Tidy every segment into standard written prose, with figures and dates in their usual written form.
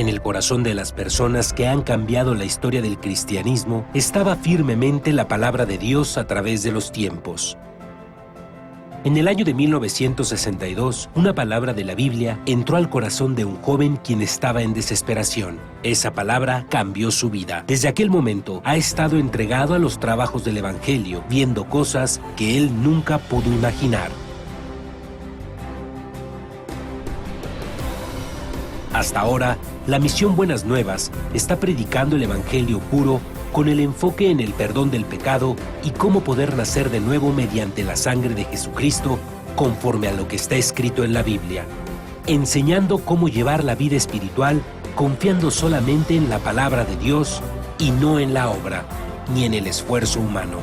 En el corazón de las personas que han cambiado la historia del cristianismo estaba firmemente la palabra de Dios a través de los tiempos. En el año de 1962, una palabra de la Biblia entró al corazón de un joven quien estaba en desesperación. Esa palabra cambió su vida. Desde aquel momento ha estado entregado a los trabajos del Evangelio, viendo cosas que él nunca pudo imaginar. Hasta ahora, la Misión Buenas Nuevas está predicando el Evangelio puro con el enfoque en el perdón del pecado y cómo poder nacer de nuevo mediante la sangre de Jesucristo, conforme a lo que está escrito en la Biblia, enseñando cómo llevar la vida espiritual confiando solamente en la palabra de Dios y no en la obra, ni en el esfuerzo humano.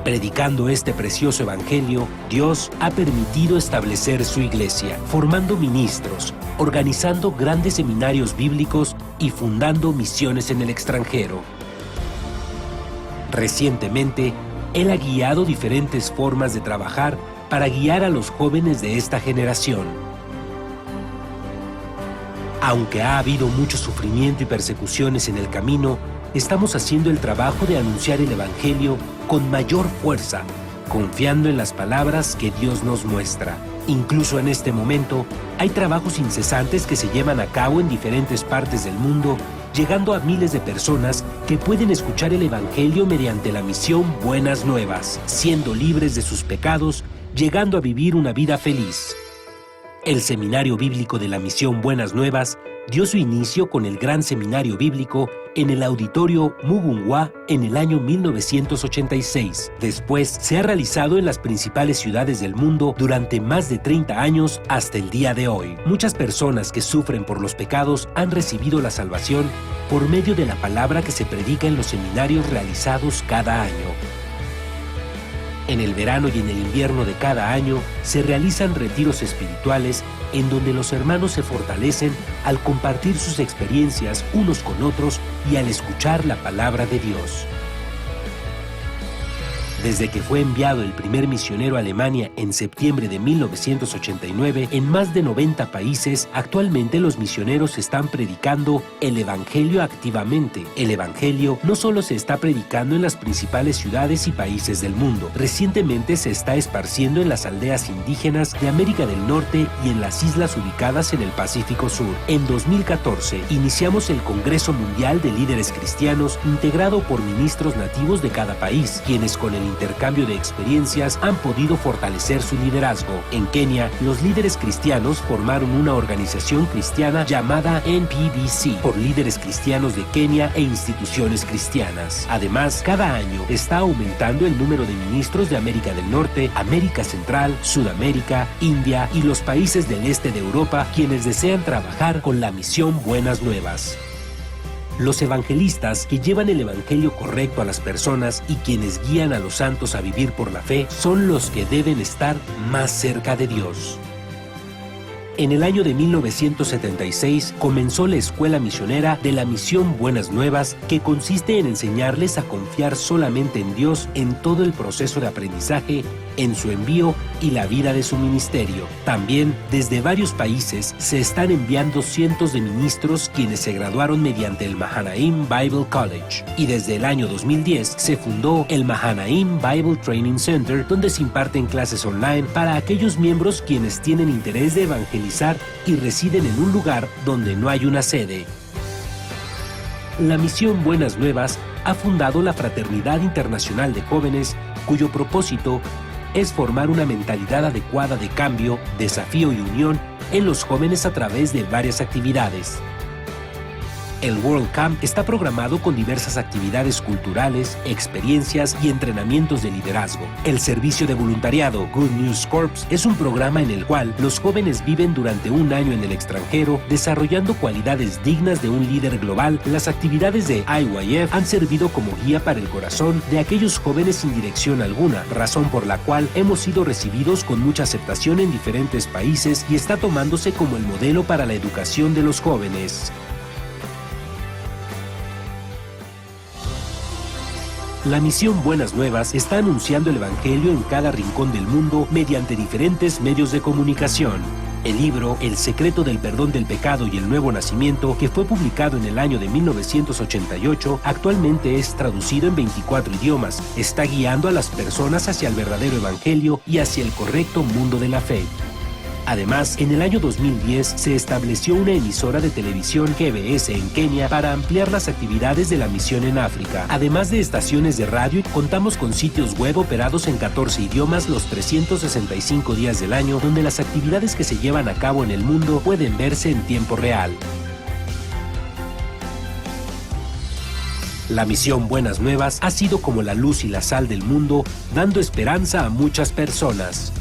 Predicando este precioso evangelio, Dios ha permitido establecer su iglesia, formando ministros, organizando grandes seminarios bíblicos y fundando misiones en el extranjero. Recientemente, Él ha guiado diferentes formas de trabajar para guiar a los jóvenes de esta generación. Aunque ha habido mucho sufrimiento y persecuciones en el camino, estamos haciendo el trabajo de anunciar el Evangelio con mayor fuerza, confiando en las palabras que Dios nos muestra. Incluso en este momento, hay trabajos incesantes que se llevan a cabo en diferentes partes del mundo, llegando a miles de personas que pueden escuchar el Evangelio mediante la misión Buenas Nuevas, siendo libres de sus pecados, llegando a vivir una vida feliz. El Seminario Bíblico de la Misión Buenas Nuevas dio su inicio con el Gran Seminario Bíblico en el Auditorio Mugunghwa en el año 1986. Después se ha realizado en las principales ciudades del mundo durante más de 30 años hasta el día de hoy. Muchas personas que sufren por los pecados han recibido la salvación por medio de la palabra que se predica en los seminarios realizados cada año. En el verano y en el invierno de cada año se realizan retiros espirituales en donde los hermanos se fortalecen al compartir sus experiencias unos con otros y al escuchar la palabra de Dios. Desde que fue enviado el primer misionero a Alemania en septiembre de 1989, en más de 90 países, actualmente los misioneros están predicando el Evangelio activamente. El Evangelio no solo se está predicando en las principales ciudades y países del mundo, recientemente se está esparciendo en las aldeas indígenas de América del Norte y en las islas ubicadas en el Pacífico Sur. En 2014, iniciamos el Congreso Mundial de Líderes Cristianos, integrado por ministros nativos de cada país, quienes con el intercambio de experiencias han podido fortalecer su liderazgo. En Kenia, los líderes cristianos formaron una organización cristiana llamada NPBC, por líderes cristianos de Kenia e instituciones cristianas. Además, cada año está aumentando el número de ministros de América del Norte, América Central, Sudamérica, India y los países del este de Europa, quienes desean trabajar con la misión Buenas Nuevas. Los evangelistas que llevan el evangelio correcto a las personas y quienes guían a los santos a vivir por la fe son los que deben estar más cerca de Dios. En el año de 1976 comenzó la escuela misionera de la Misión Buenas Nuevas, que consiste en enseñarles a confiar solamente en Dios en todo el proceso de aprendizaje, en su envío y la vida de su ministerio. También, desde varios países, se están enviando cientos de ministros quienes se graduaron mediante el Mahanaim Bible College. Y desde el año 2010 se fundó el Mahanaim Bible Training Center, donde se imparten clases online para aquellos miembros quienes tienen interés de evangelizar y residen en un lugar donde no hay una sede. La Misión Buenas Nuevas ha fundado la Fraternidad Internacional de Jóvenes, cuyo propósito es formar una mentalidad adecuada de cambio, desafío y unión en los jóvenes a través de varias actividades. El World Camp está programado con diversas actividades culturales, experiencias y entrenamientos de liderazgo. El servicio de voluntariado Good News Corps es un programa en el cual los jóvenes viven durante un año en el extranjero, desarrollando cualidades dignas de un líder global. Las actividades de IYF han servido como guía para el corazón de aquellos jóvenes sin dirección alguna, razón por la cual hemos sido recibidos con mucha aceptación en diferentes países y está tomándose como el modelo para la educación de los jóvenes. La Misión Buenas Nuevas está anunciando el Evangelio en cada rincón del mundo mediante diferentes medios de comunicación. El libro El secreto del perdón del pecado y el nuevo nacimiento, que fue publicado en el año de 1988, actualmente es traducido en 24 idiomas. Está guiando a las personas hacia el verdadero evangelio y hacia el correcto mundo de la fe. Además, en el año 2010 se estableció una emisora de televisión GBS en Kenia para ampliar las actividades de la misión en África. Además de estaciones de radio, contamos con sitios web operados en 14 idiomas los 365 días del año, donde las actividades que se llevan a cabo en el mundo pueden verse en tiempo real. La misión Buenas Nuevas ha sido como la luz y la sal del mundo, dando esperanza a muchas personas.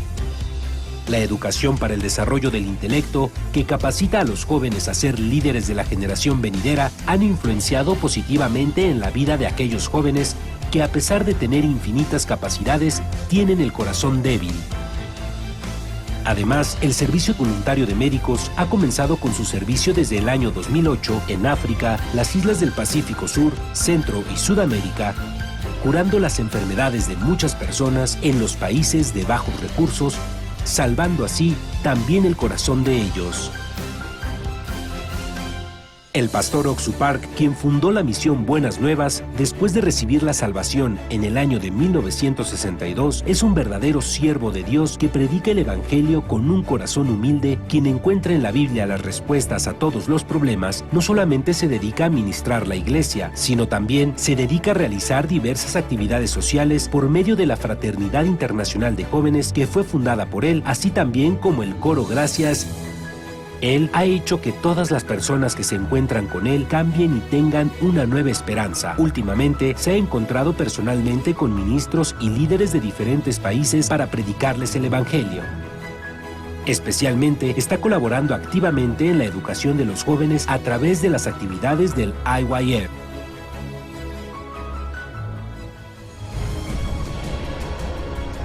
La educación para el desarrollo del intelecto, que capacita a los jóvenes a ser líderes de la generación venidera, han influenciado positivamente en la vida de aquellos jóvenes que, a pesar de tener infinitas capacidades, tienen el corazón débil. Además, el Servicio Voluntario de Médicos ha comenzado con su servicio desde el año 2008 en África, las islas del Pacífico Sur, Centro y Sudamérica, curando las enfermedades de muchas personas en los países de bajos recursos, salvando así también el corazón de ellos. El pastor Oxu Park, quien fundó la misión Buenas Nuevas, después de recibir la salvación en el año de 1962, es un verdadero siervo de Dios que predica el Evangelio con un corazón humilde. Quien encuentra en la Biblia las respuestas a todos los problemas, no solamente se dedica a ministrar la iglesia, sino también se dedica a realizar diversas actividades sociales por medio de la Fraternidad Internacional de Jóvenes que fue fundada por él, así también como el Coro Gracias. Él ha hecho que todas las personas que se encuentran con él cambien y tengan una nueva esperanza. Últimamente se ha encontrado personalmente con ministros y líderes de diferentes países para predicarles el Evangelio. Especialmente está colaborando activamente en la educación de los jóvenes a través de las actividades del IYF.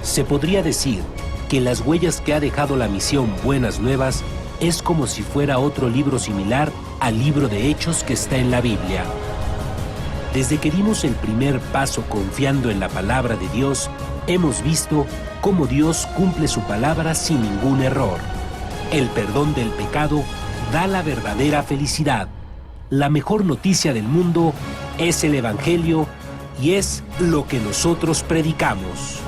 Se podría decir que las huellas que ha dejado la misión Buenas Nuevas es como si fuera otro libro similar al libro de Hechos que está en la Biblia. Desde que dimos el primer paso confiando en la palabra de Dios, hemos visto cómo Dios cumple su palabra sin ningún error. El perdón del pecado da la verdadera felicidad. La mejor noticia del mundo es el Evangelio y es lo que nosotros predicamos.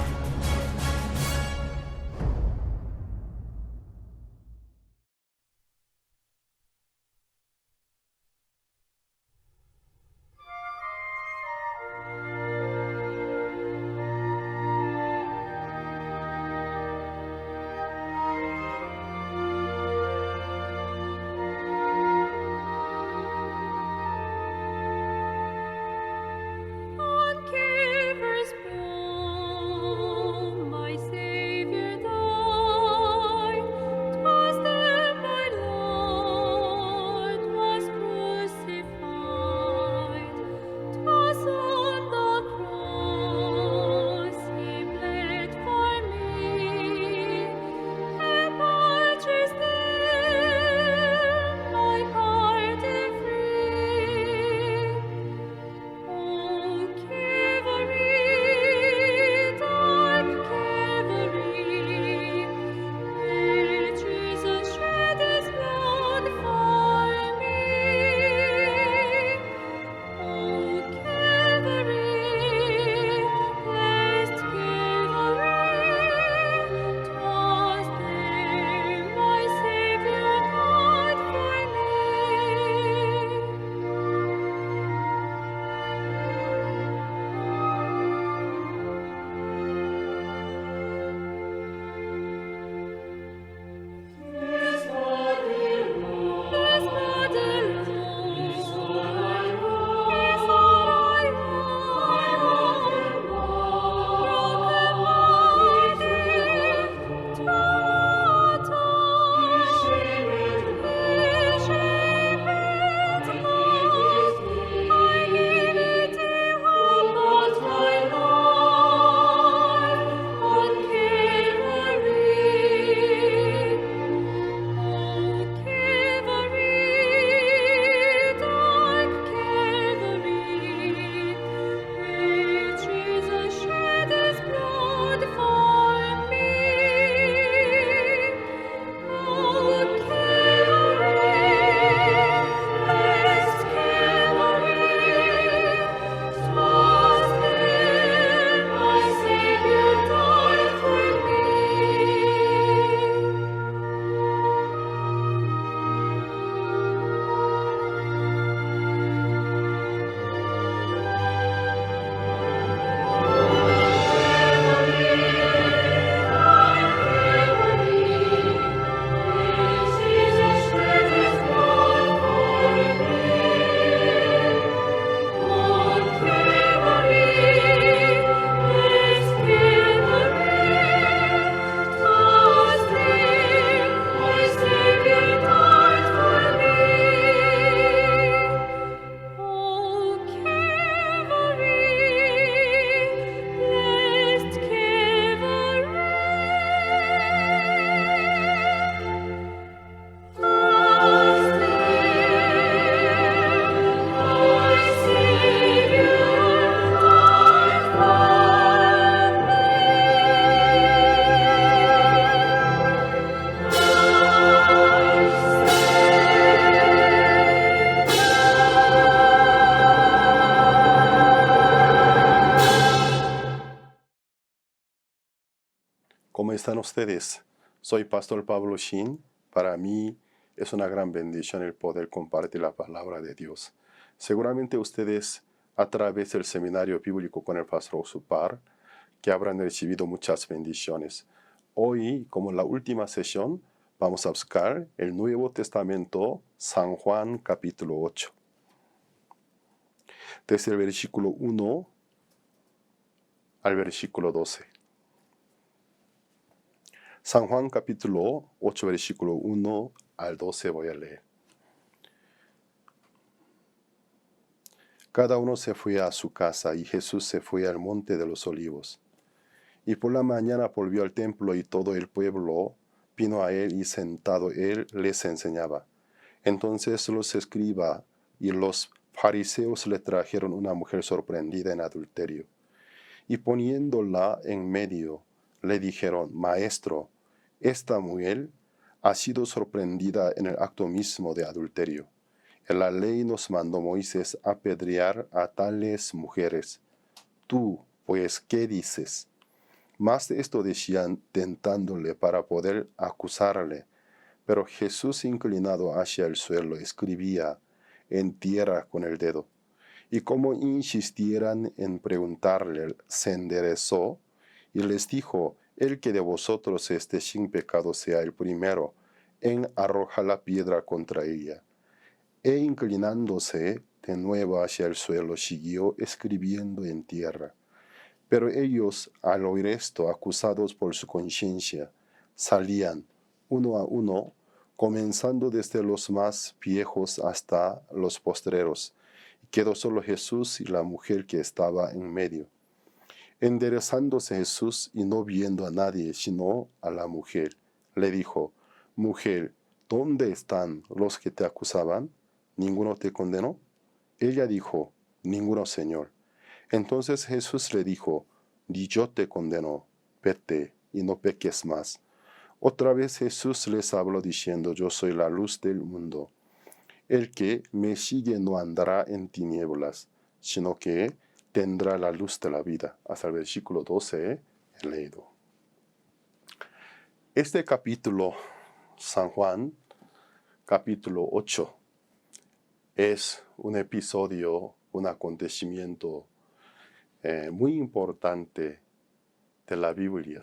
¿Cómo están ustedes? Soy Pastor Pablo Shin. Para mí es una gran bendición el poder compartir la palabra de Dios. Seguramente ustedes, a través del seminario bíblico con el Pastor Osupar, que habrán recibido muchas bendiciones. Hoy, como la última sesión, vamos a buscar el Nuevo Testamento, San Juan capítulo 8. Desde el versículo 1 al versículo 12. San Juan capítulo 8, versículo 1 al 12 voy a leer. Cada uno se fue a su casa y Jesús se fue al monte de los olivos. Y por la mañana volvió al templo y todo el pueblo vino a él y sentado él les enseñaba. Entonces los escribas y los fariseos le trajeron una mujer sorprendida en adulterio. Y poniéndola en medio, le dijeron, Maestro, esta mujer ha sido sorprendida en el acto mismo de adulterio. En la ley nos mandó Moisés apedrear a tales mujeres. Tú, pues, ¿qué dices? Más de esto decían tentándole para poder acusarle. Pero Jesús, inclinado hacia el suelo, escribía en tierra con el dedo. Y como insistieran en preguntarle, se enderezó y les dijo, el que de vosotros esté sin pecado sea el primero en arrojar la piedra contra ella. E inclinándose de nuevo hacia el suelo, siguió escribiendo en tierra. Pero ellos, al oír esto, acusados por su conciencia, salían uno a uno, comenzando desde los más viejos hasta los postreros. Quedó solo Jesús y la mujer que estaba en medio. Enderezándose Jesús y no viendo a nadie, sino a la mujer, le dijo, Mujer, ¿dónde están los que te acusaban? ¿Ninguno te condenó? Ella dijo, Ninguno, Señor. Entonces Jesús le dijo, Ni yo te condeno, vete y no peques más. Otra vez Jesús les habló diciendo, Yo soy la luz del mundo. El que me sigue no andará en tinieblas, sino que tendrá la luz de la vida. Hasta el versículo 12 he leído. Este capítulo, San Juan, capítulo 8, es un episodio, un acontecimiento muy importante de la Biblia.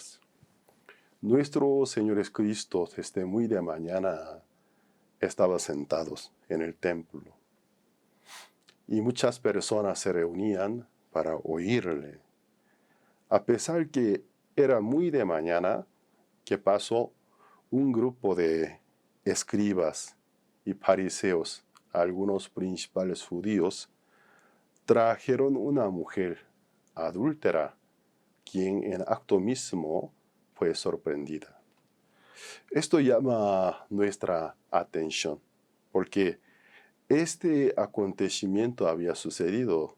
Nuestro Señor Jesucristo desde muy de mañana estaba sentados en el templo y muchas personas se reunían para oírle. A pesar que era muy de mañana, que pasó un grupo de escribas y fariseos, algunos principales judíos, trajeron una mujer adúltera, quien en acto mismo fue sorprendida. Esto llama nuestra atención, porque este acontecimiento había sucedido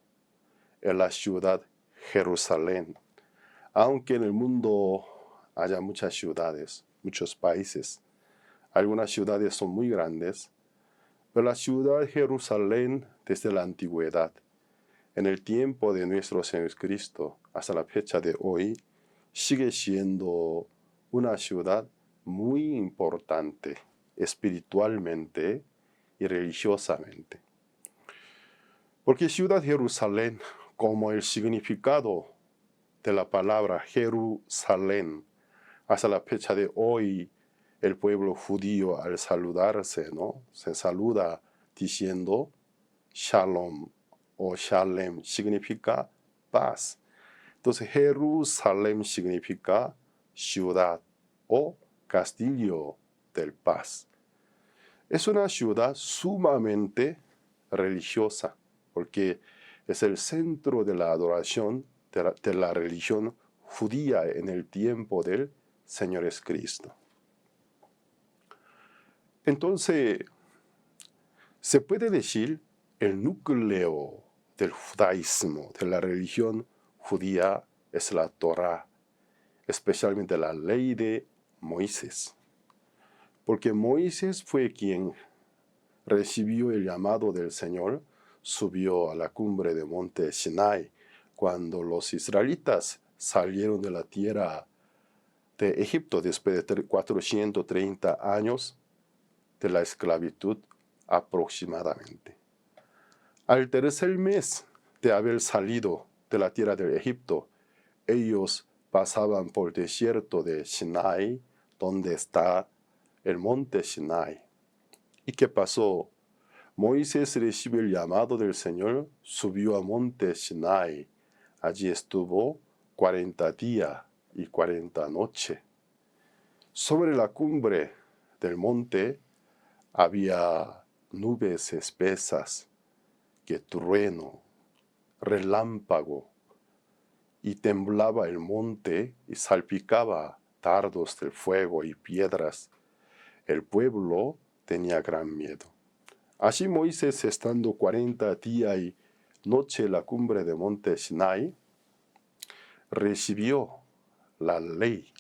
en la ciudad Jerusalén. Aunque en el mundo haya muchas ciudades, muchos países, algunas ciudades son muy grandes, pero la ciudad de Jerusalén desde la antigüedad, en el tiempo de nuestro Señor Cristo hasta la fecha de hoy, sigue siendo una ciudad muy importante espiritualmente y religiosamente. Porque ciudad Jerusalén, como el significado de la palabra Jerusalén, hasta la fecha de hoy, el pueblo judío al saludarse, ¿no? Se saluda diciendo Shalom o Shalem, significa paz. Entonces Jerusalén significa ciudad o castillo del paz. Es una ciudad sumamente religiosa, porque es el centro de la adoración de la religión judía en el tiempo del Señor Jesucristo. Entonces, se puede decir el núcleo del judaísmo, de la religión judía, es la Torá, especialmente la ley de Moisés. Porque Moisés fue quien recibió el llamado del Señor, subió a la cumbre del monte Sinai, cuando los israelitas salieron de la tierra de Egipto después de 430 años de la esclavitud aproximadamente. Al tercer mes de haber salido de la tierra de Egipto, ellos pasaban por el desierto de Sinai, donde está el monte Sinai. ¿Y qué pasó? Moisés recibió el llamado del Señor, subió al monte Sinai. Allí estuvo 40 días y 40 noches. Sobre la cumbre del monte había nubes espesas, que trueno, relámpago, y temblaba el monte y salpicaba dardos del fuego y piedras. El pueblo tenía gran miedo. Así Moisés, estando 40 días y noche en la cumbre del monte Sinai, recibió la ley,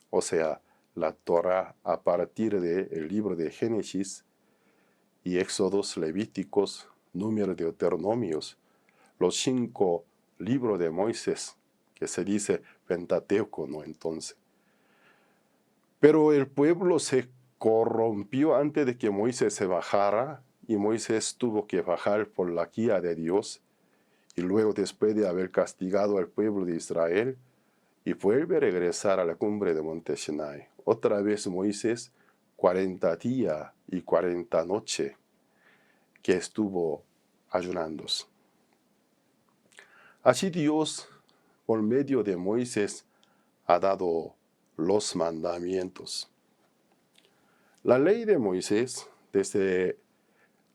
o sea, la Torah, a partir del libro de Génesis y Éxodos, Levíticos, Números, Deuteronomios, los 5 libros de Moisés, que se dice Pentateuco, ¿no? Entonces. Pero el pueblo se corrompió antes de que Moisés se bajara, y Moisés tuvo que bajar por la guía de Dios, y luego, después de haber castigado al pueblo de Israel, y vuelve a regresar a la cumbre de monte Sinai. Otra vez Moisés, 40 días y 40 noches que estuvo ayunando. Así Dios, por medio de Moisés, ha dado los mandamientos. La ley de Moisés, desde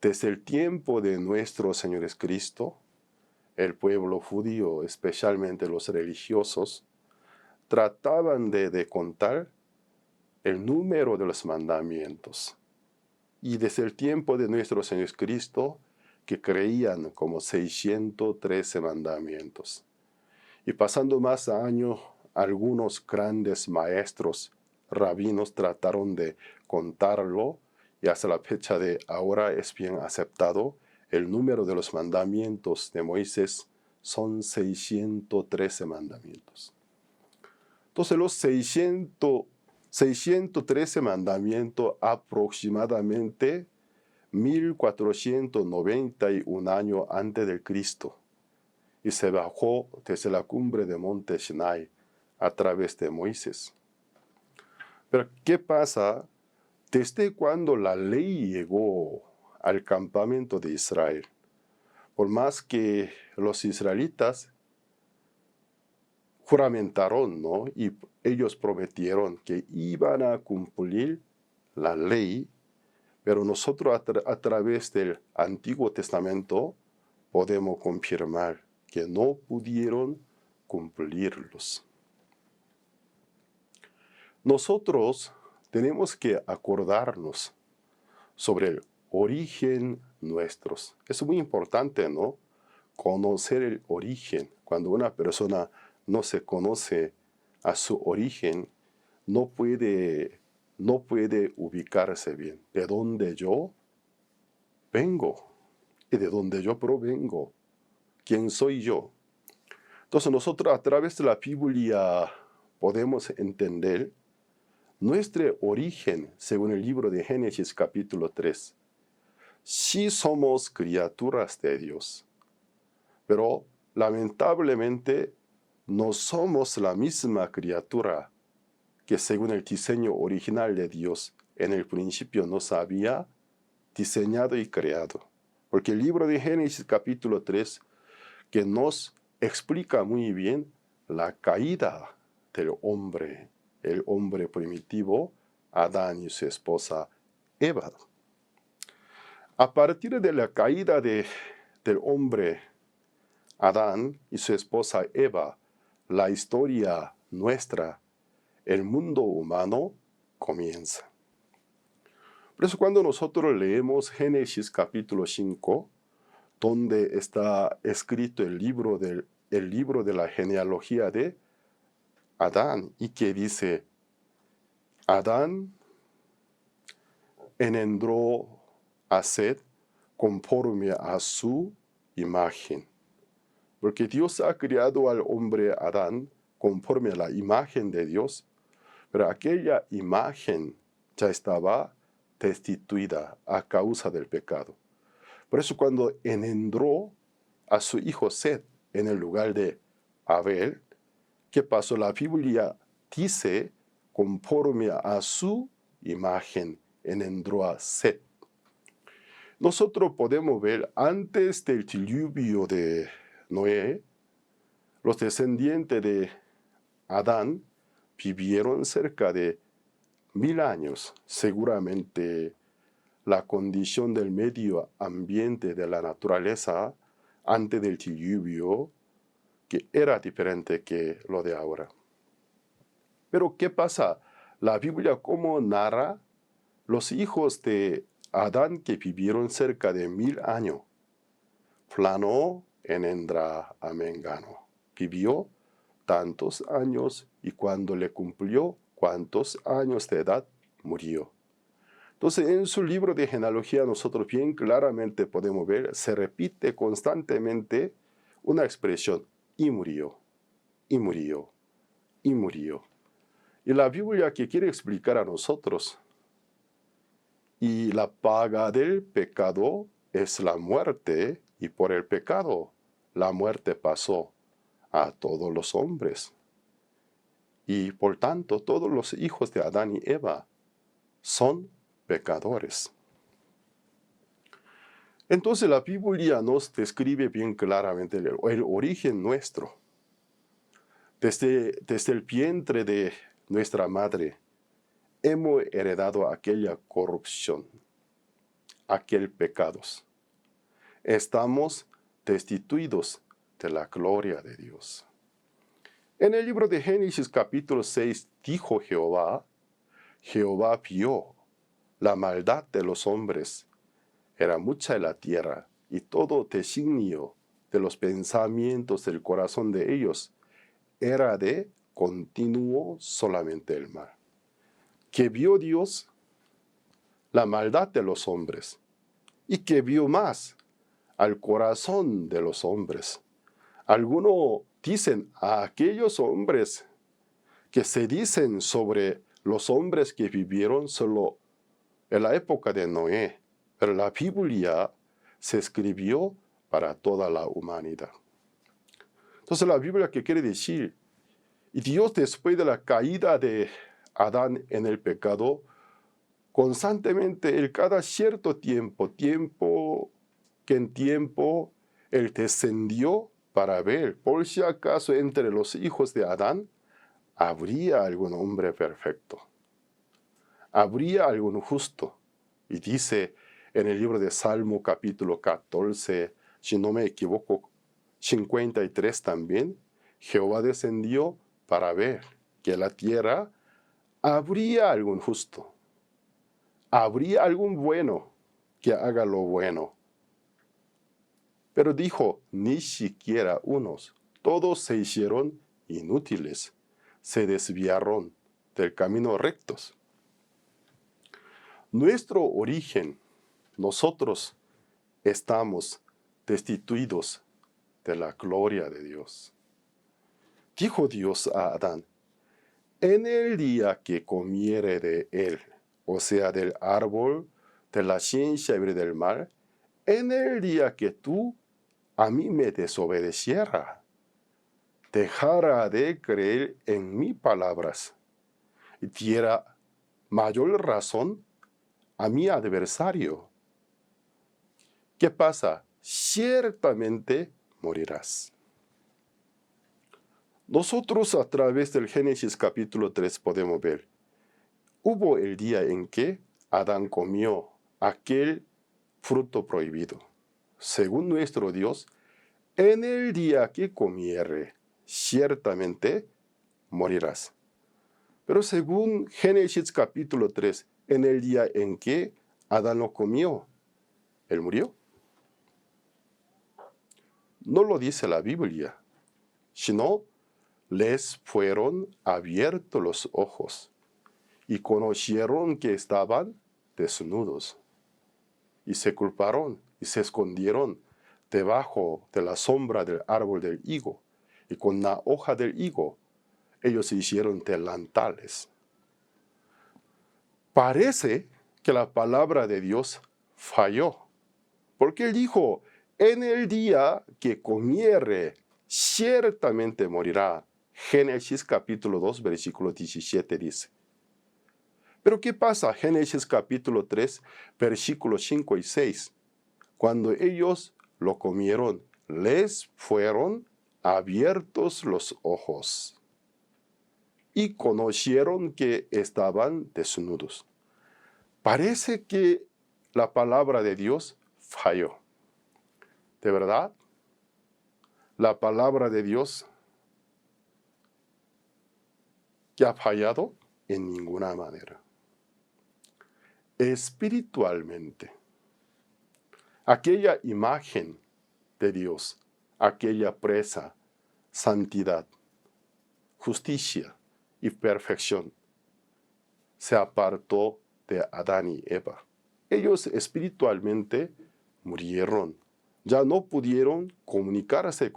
el tiempo de nuestro Señor Jesucristo, el pueblo judío, especialmente los religiosos, trataban de contar el número de los mandamientos. Y desde el tiempo de nuestro Señor Jesucristo, que creían como 613 mandamientos. Y pasando más años, algunos grandes maestros, rabinos, trataron de contarlo, y hasta la fecha de ahora es bien aceptado. El número de los mandamientos de Moisés son 613 mandamientos. Entonces los 613 mandamientos, aproximadamente 1491 años antes de Cristo, y se bajó desde la cumbre de monte Sinai a través de Moisés. Pero ¿qué pasa? Desde cuando la ley llegó al campamento de Israel, por más que los israelitas juramentaron, ¿no? Y ellos prometieron que iban a cumplir la ley, pero nosotros a través del Antiguo Testamento podemos confirmar que no pudieron cumplirlos. Nosotros tenemos que acordarnos sobre el origen nuestros. Es muy importante, ¿no? Conocer el origen. Cuando una persona no se conoce a su origen, no puede ubicarse bien. ¿De dónde yo vengo? ¿Y de dónde yo provengo? ¿Quién soy yo? Entonces nosotros a través de la Biblia podemos entender nuestro origen, según el libro de Génesis capítulo 3. Sí somos criaturas de Dios, pero lamentablemente no somos la misma criatura que según el diseño original de Dios en el principio nos había diseñado y creado. Porque el libro de Génesis capítulo 3, que nos explica muy bien la caída del hombre, el hombre primitivo, Adán y su esposa Eva. A partir de la caída del hombre Adán y su esposa Eva, la historia nuestra, el mundo humano, comienza. Por eso cuando nosotros leemos Génesis capítulo 5, donde está escrito el libro de la genealogía de Adán, y que dice, Adán engendró a Set conforme a su imagen. Porque Dios ha creado al hombre Adán conforme a la imagen de Dios, Pero aquella imagen ya estaba destituida a causa del pecado. Por eso cuando engendró a su hijo Set en el lugar de Abel, ¿qué pasó? La Biblia dice, conforme a su imagen, engendró a Set. Nosotros podemos ver antes del diluvio de Noé, los descendientes de Adán vivieron cerca de 1000 años. Seguramente la condición del medio ambiente de la naturaleza antes del diluvio que era diferente que lo de ahora. Pero ¿qué pasa? La Biblia cómo narra los hijos de Adán que vivieron cerca de 1000 años. Fulano engendra a Mengano. Vivió tantos años y cuando le cumplió cuántos años de edad murió. Entonces en su libro de genealogía nosotros bien claramente podemos ver, se repite constantemente una expresión, y murió, y murió, y murió. Y la Biblia que quiere explicar a nosotros, y la paga del pecado es la muerte, y por el pecado la muerte pasó a todos los hombres. Y por tanto todos los hijos de Adán y Eva son pecadores. Entonces la Biblia nos describe bien claramente el origen nuestro. Desde el vientre de nuestra madre hemos heredado aquella corrupción, aquel pecados. Estamos destituidos de la gloria de Dios. En el libro de Génesis capítulo 6 dijo Jehová vio la maldad de los hombres, era mucha en la tierra, y todo designio de los pensamientos del corazón de ellos era de continuo solamente el mal. Que vio Dios la maldad de los hombres, y que vio más al corazón de los hombres. Algunos dicen a aquellos hombres que se dicen sobre los hombres que vivieron solo en la época de Noé, pero la Biblia se escribió para toda la humanidad. Entonces la Biblia, ¿qué quiere decir? Y Dios, después de la caída de Adán en el pecado, constantemente, en cada cierto tiempo, Él descendió para ver, por si acaso entre los hijos de Adán, habría algún hombre perfecto. Habría algún justo. Y dice en el libro de Salmo capítulo 14, si no me equivoco, 53 también, Jehová descendió para ver que en la tierra habría algún justo. Habría algún bueno que haga lo bueno. Pero dijo, ni siquiera unos, todos se hicieron inútiles, se desviaron del camino rectos. Nuestro origen, nosotros estamos destituidos de la gloria de Dios. Dijo Dios a Adán, en el día que comiere de él, o sea, del árbol de la ciencia y del mal, en el día que tú a mí me desobedeciera, dejara de creer en mis palabras y diera mayor razón a mi adversario. ¿Qué pasa? Ciertamente morirás. Nosotros a través del Génesis capítulo 3 podemos ver, hubo el día en que Adán comió aquel fruto prohibido. Según nuestro Dios, en el día que comiere, ciertamente morirás. Pero según Génesis capítulo 3, en el día en que Adán lo comió, él murió. No lo dice la Biblia, sino les fueron abiertos los ojos y conocieron que estaban desnudos y se culparon y se escondieron debajo de la sombra del árbol del higo y con la hoja del higo ellos se hicieron delantales. Parece que la palabra de Dios falló, porque él dijo, en el día que comiere, ciertamente morirá. Génesis capítulo 2, versículo 17 dice. Pero ¿qué pasa? Génesis capítulo 3, versículos 5 y 6. Cuando ellos lo comieron, les fueron abiertos los ojos y conocieron que estaban desnudos. Parece que la palabra de Dios falló. ¿De verdad? La palabra de Dios que ha fallado en ninguna manera. Espiritualmente, aquella imagen de Dios, aquella presa, santidad, justicia y perfección, se apartó de Adán y Eva. Ellos espiritualmente murieron. Ya no pudieron comunicarse,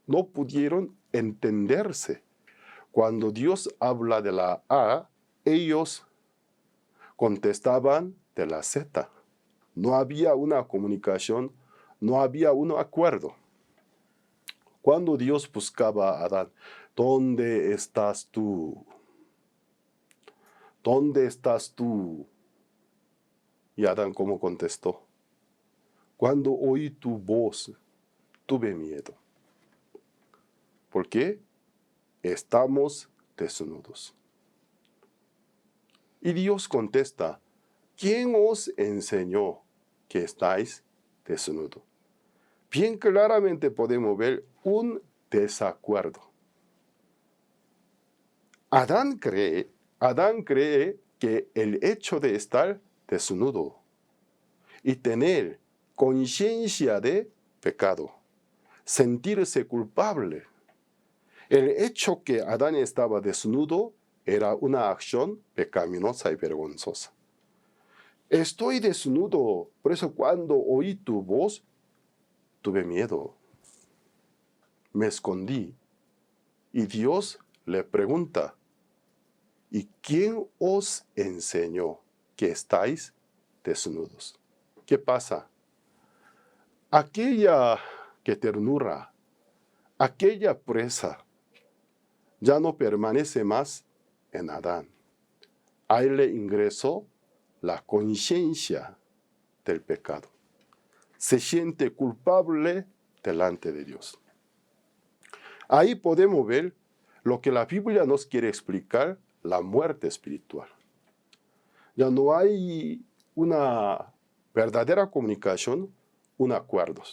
no pudieron entenderse. Cuando Dios habla de la A, ellos contestaban de la Z. No había una comunicación, no había un acuerdo. Cuando Dios buscaba a Adán, ¿dónde estás tú? ¿Dónde estás tú? Y Adán, ¿cómo contestó? Cuando oí tu voz, tuve miedo. ¿Por qué? Estamos desnudos. Y Dios contesta, ¿quién os enseñó que estáis desnudos? Bien claramente podemos ver un desacuerdo. Adán cree que el hecho de estar desnudo y tener conciencia de pecado, sentirse culpable, el hecho que Adán estaba desnudo era una acción pecaminosa y vergonzosa. Estoy desnudo, por eso cuando oí tu voz, tuve miedo. Me escondí. Y Dios le pregunta, ¿y quién os enseñó que estáis desnudos? ¿Qué pasa? Aquella que ternura, aquella presa, ya no permanece más en Adán. A él le ingresó la conciencia del pecado. Se siente culpable delante de Dios. Ahí podemos ver lo que la Biblia nos quiere explicar, la muerte espiritual. Ya no hay una verdadera comunicación, un acuerdo.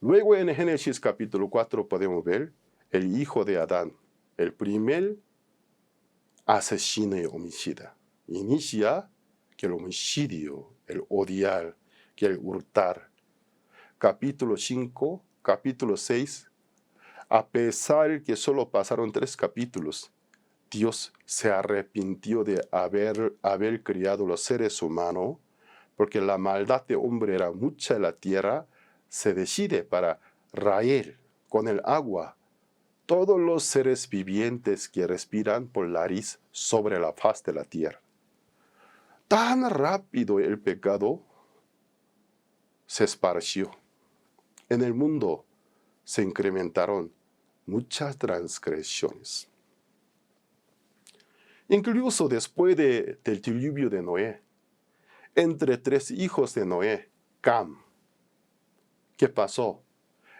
Luego en Génesis capítulo 4 podemos ver el hijo de Adán, el primer asesino y homicida. Inicia que el homicidio, el odiar, que el hurtar. Capítulo 5, capítulo 6, a pesar que solo pasaron 3 capítulos, Dios se arrepintió de haber criado los seres humanos, porque la maldad de hombre era mucha en la tierra, se decide para raer con el agua todos los seres vivientes que respiran por nariz sobre la faz de la tierra. Tan rápido el pecado se esparció. En el mundo se incrementaron muchas transgresiones. Incluso después del diluvio de Noé, entre 3 hijos de Noé, Cam, ¿qué pasó?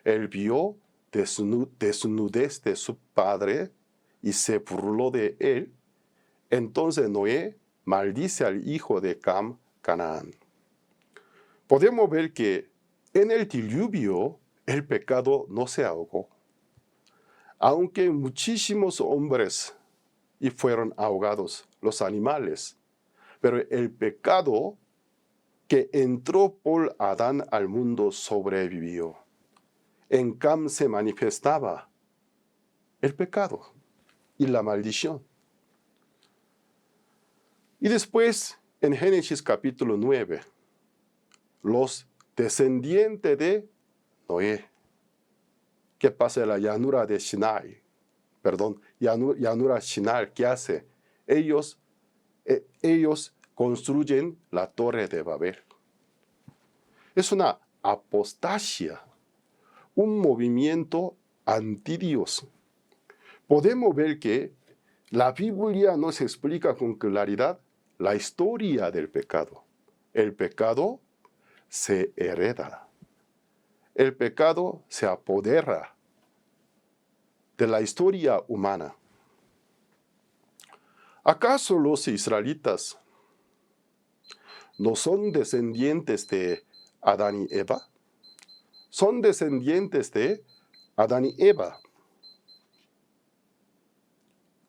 Él vio desnudez de su padre y se burló de él. Entonces Noé maldice al hijo de Cam, Canaán. Podemos ver que en el diluvio el pecado no se ahogó. Aunque muchísimos hombres y fueron ahogados los animales, pero el pecado que entró por Adán al mundo sobrevivió. En Cam se manifestaba el pecado y la maldición. Y después, en Génesis capítulo 9, los descendientes de Noé, ¿qué pasa en la llanura de Sinai? Llanura Sinai, ¿qué hace? Ellos ellos construyen la Torre de Babel. Es una apostasia, un movimiento anti-Dios. Podemos ver que la Biblia nos explica con claridad la historia del pecado. El pecado se hereda. El pecado se apodera de la historia humana. ¿Acaso los israelitas no son descendientes de Adán y Eva? Son descendientes de Adán y Eva.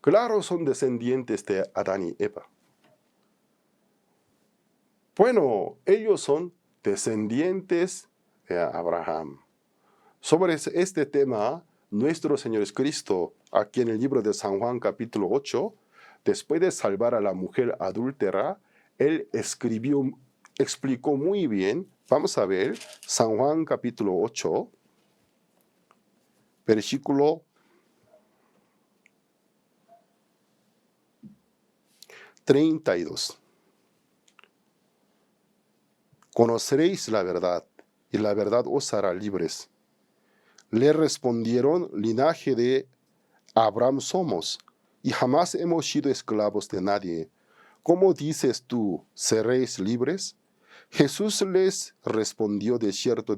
Claro, son descendientes de Adán y Eva. Bueno, ellos son descendientes de Abraham. Sobre este tema, nuestro Señor Jesucristo, aquí en el libro de San Juan capítulo 8, después de salvar a la mujer adúltera, Él explicó muy bien. Vamos a ver San Juan capítulo 8, versículo 32. Conoceréis la verdad, y la verdad os hará libres. Le respondieron: linaje de Abraham somos, y jamás hemos sido esclavos de nadie. ¿Cómo dices tú, seréis libres? Jesús les respondió: de cierto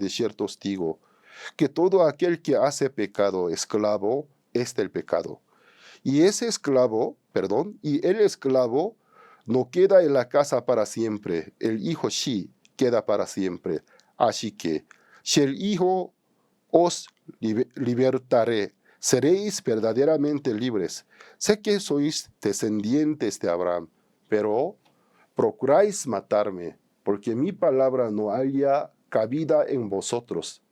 os digo, que todo aquel que hace pecado, esclavo es del pecado. Y el esclavo no queda en la casa para siempre, el Hijo sí queda para siempre. Así que, si el Hijo os libertaré, seréis verdaderamente libres. Sé que sois descendientes de Abraham, pero procuráis matarme, porque mi palabra no haya cabida en vosotros.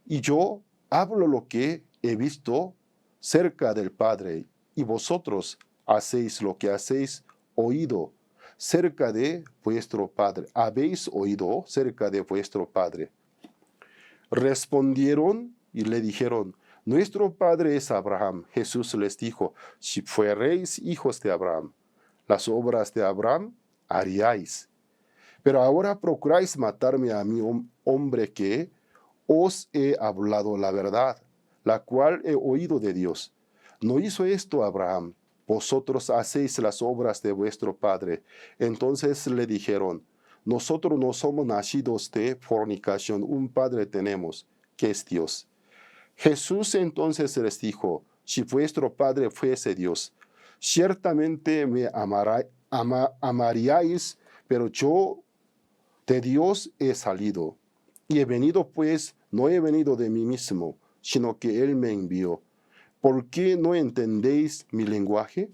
Y yo hablo lo que he visto cerca del Padre, y vosotros hacéis lo que habéis oído cerca de vuestro Padre. Habéis oído cerca de vuestro Padre. Respondieron y le dijeron: nuestro padre es Abraham. Jesús les dijo: si fuereis hijos de Abraham, las obras de Abraham haríais. Pero ahora procuráis matarme a mí, hombre, que os he hablado la verdad, la cual he oído de Dios. ¿No hizo esto Abraham? Vosotros hacéis las obras de vuestro padre. Entonces le dijeron: nosotros no somos nacidos de fornicación, un padre tenemos, que es Dios. Jesús entonces les dijo: si vuestro padre fuese Dios, ciertamente me amaríais, pero yo de Dios he salido, y he venido, pues no he venido de mí mismo, sino que Él me envió. ¿Por qué no entendéis mi lenguaje?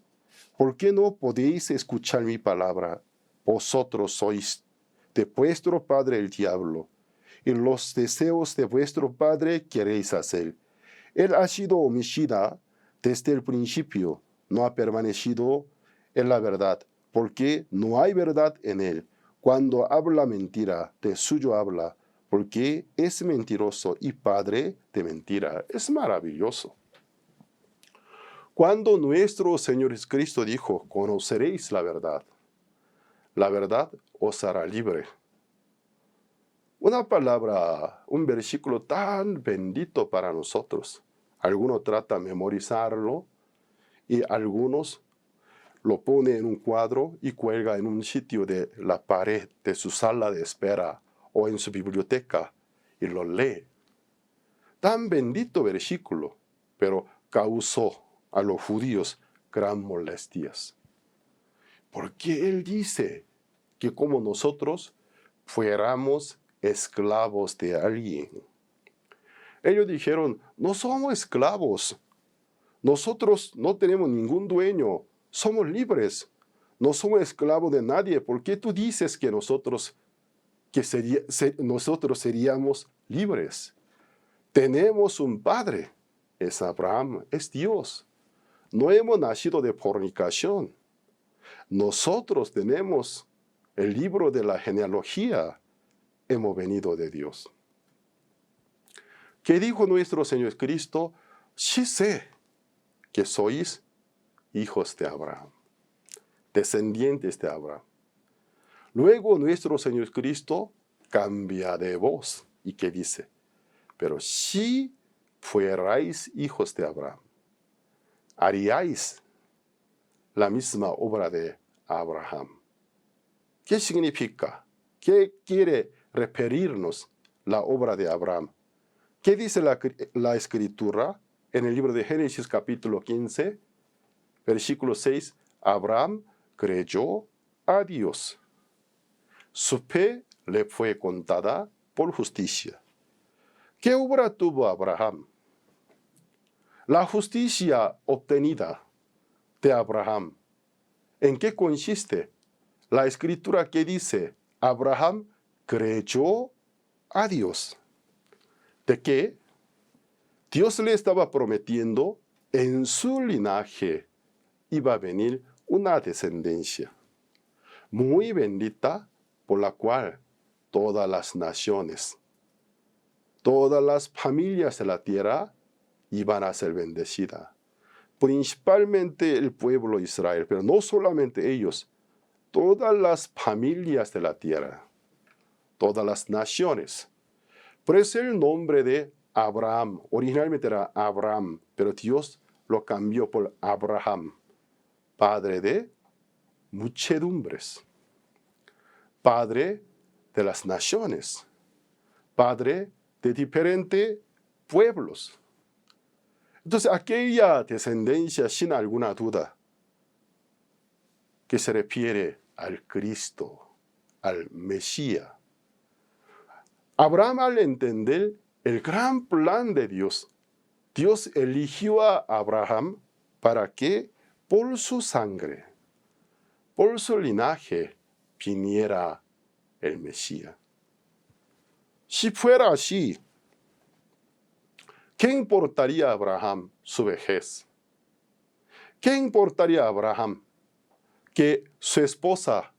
¿Por qué no podéis escuchar mi palabra? Vosotros sois de vuestro padre el diablo, y los deseos de vuestro padre queréis hacer. Él ha sido homicida desde el principio, no ha permanecido en la verdad, porque no hay verdad en él. Cuando habla mentira, de suyo habla, porque es mentiroso y padre de mentira. Es maravilloso. Cuando nuestro Señor Jesucristo dijo: conoceréis la verdad os hará libre. Una palabra, un versículo tan bendito para nosotros. Algunos tratan de memorizarlo y algunos lo ponen en un cuadro y cuelga en un sitio de la pared de su sala de espera o en su biblioteca y lo lee. Tan bendito versículo, pero causó a los judíos gran molestias. Porque Él dice que como nosotros fuéramos esclavos de alguien. Ellos dijeron: no somos esclavos. Nosotros no tenemos ningún dueño. Somos libres. No somos esclavos de nadie. ¿Por qué tú dices que nosotros seríamos libres? Tenemos un padre. Es Abraham. Es Dios. No hemos nacido de fornicación. Nosotros tenemos el libro de la genealogía. Hemos venido de Dios. ¿Qué dijo nuestro Señor Cristo? Sí sé que sois hijos de Abraham. descendientes de Abraham. Luego nuestro Señor Cristo cambia de voz y que dice, pero si fuerais hijos de Abraham, haríais la misma obra de Abraham. ¿Qué significa? ¿Qué quiere referirnos la obra de Abraham? ¿Qué dice la Escritura en el libro de Génesis capítulo 15, versículo 6? Abraham creyó a Dios. Su fe le fue contada por justicia. ¿Qué obra tuvo Abraham? La justicia obtenida de Abraham. ¿En qué consiste? La Escritura que dice, Abraham creyó a Dios. ¿De qué? Dios le estaba prometiendo, en su linaje iba a venir una descendencia muy bendita, por la cual todas las naciones, todas las familias de la tierra iban a ser bendecidas. Principalmente el pueblo de Israel, pero no solamente ellos, todas las familias de la tierra, todas las naciones. Por eso el nombre de Abraham, originalmente era Abraham, pero Dios lo cambió por Abraham, padre de muchedumbres, padre de las naciones, padre de diferentes pueblos. Entonces, aquella descendencia, sin alguna duda, que se refiere al Cristo, al Mesías. Abraham, al entender el gran plan de Dios, Dios eligió a Abraham para que por su sangre, por su linaje, viniera el Mesías. Si fuera así, ¿qué importaría a Abraham su vejez? ¿Qué importaría a Abraham que su esposa,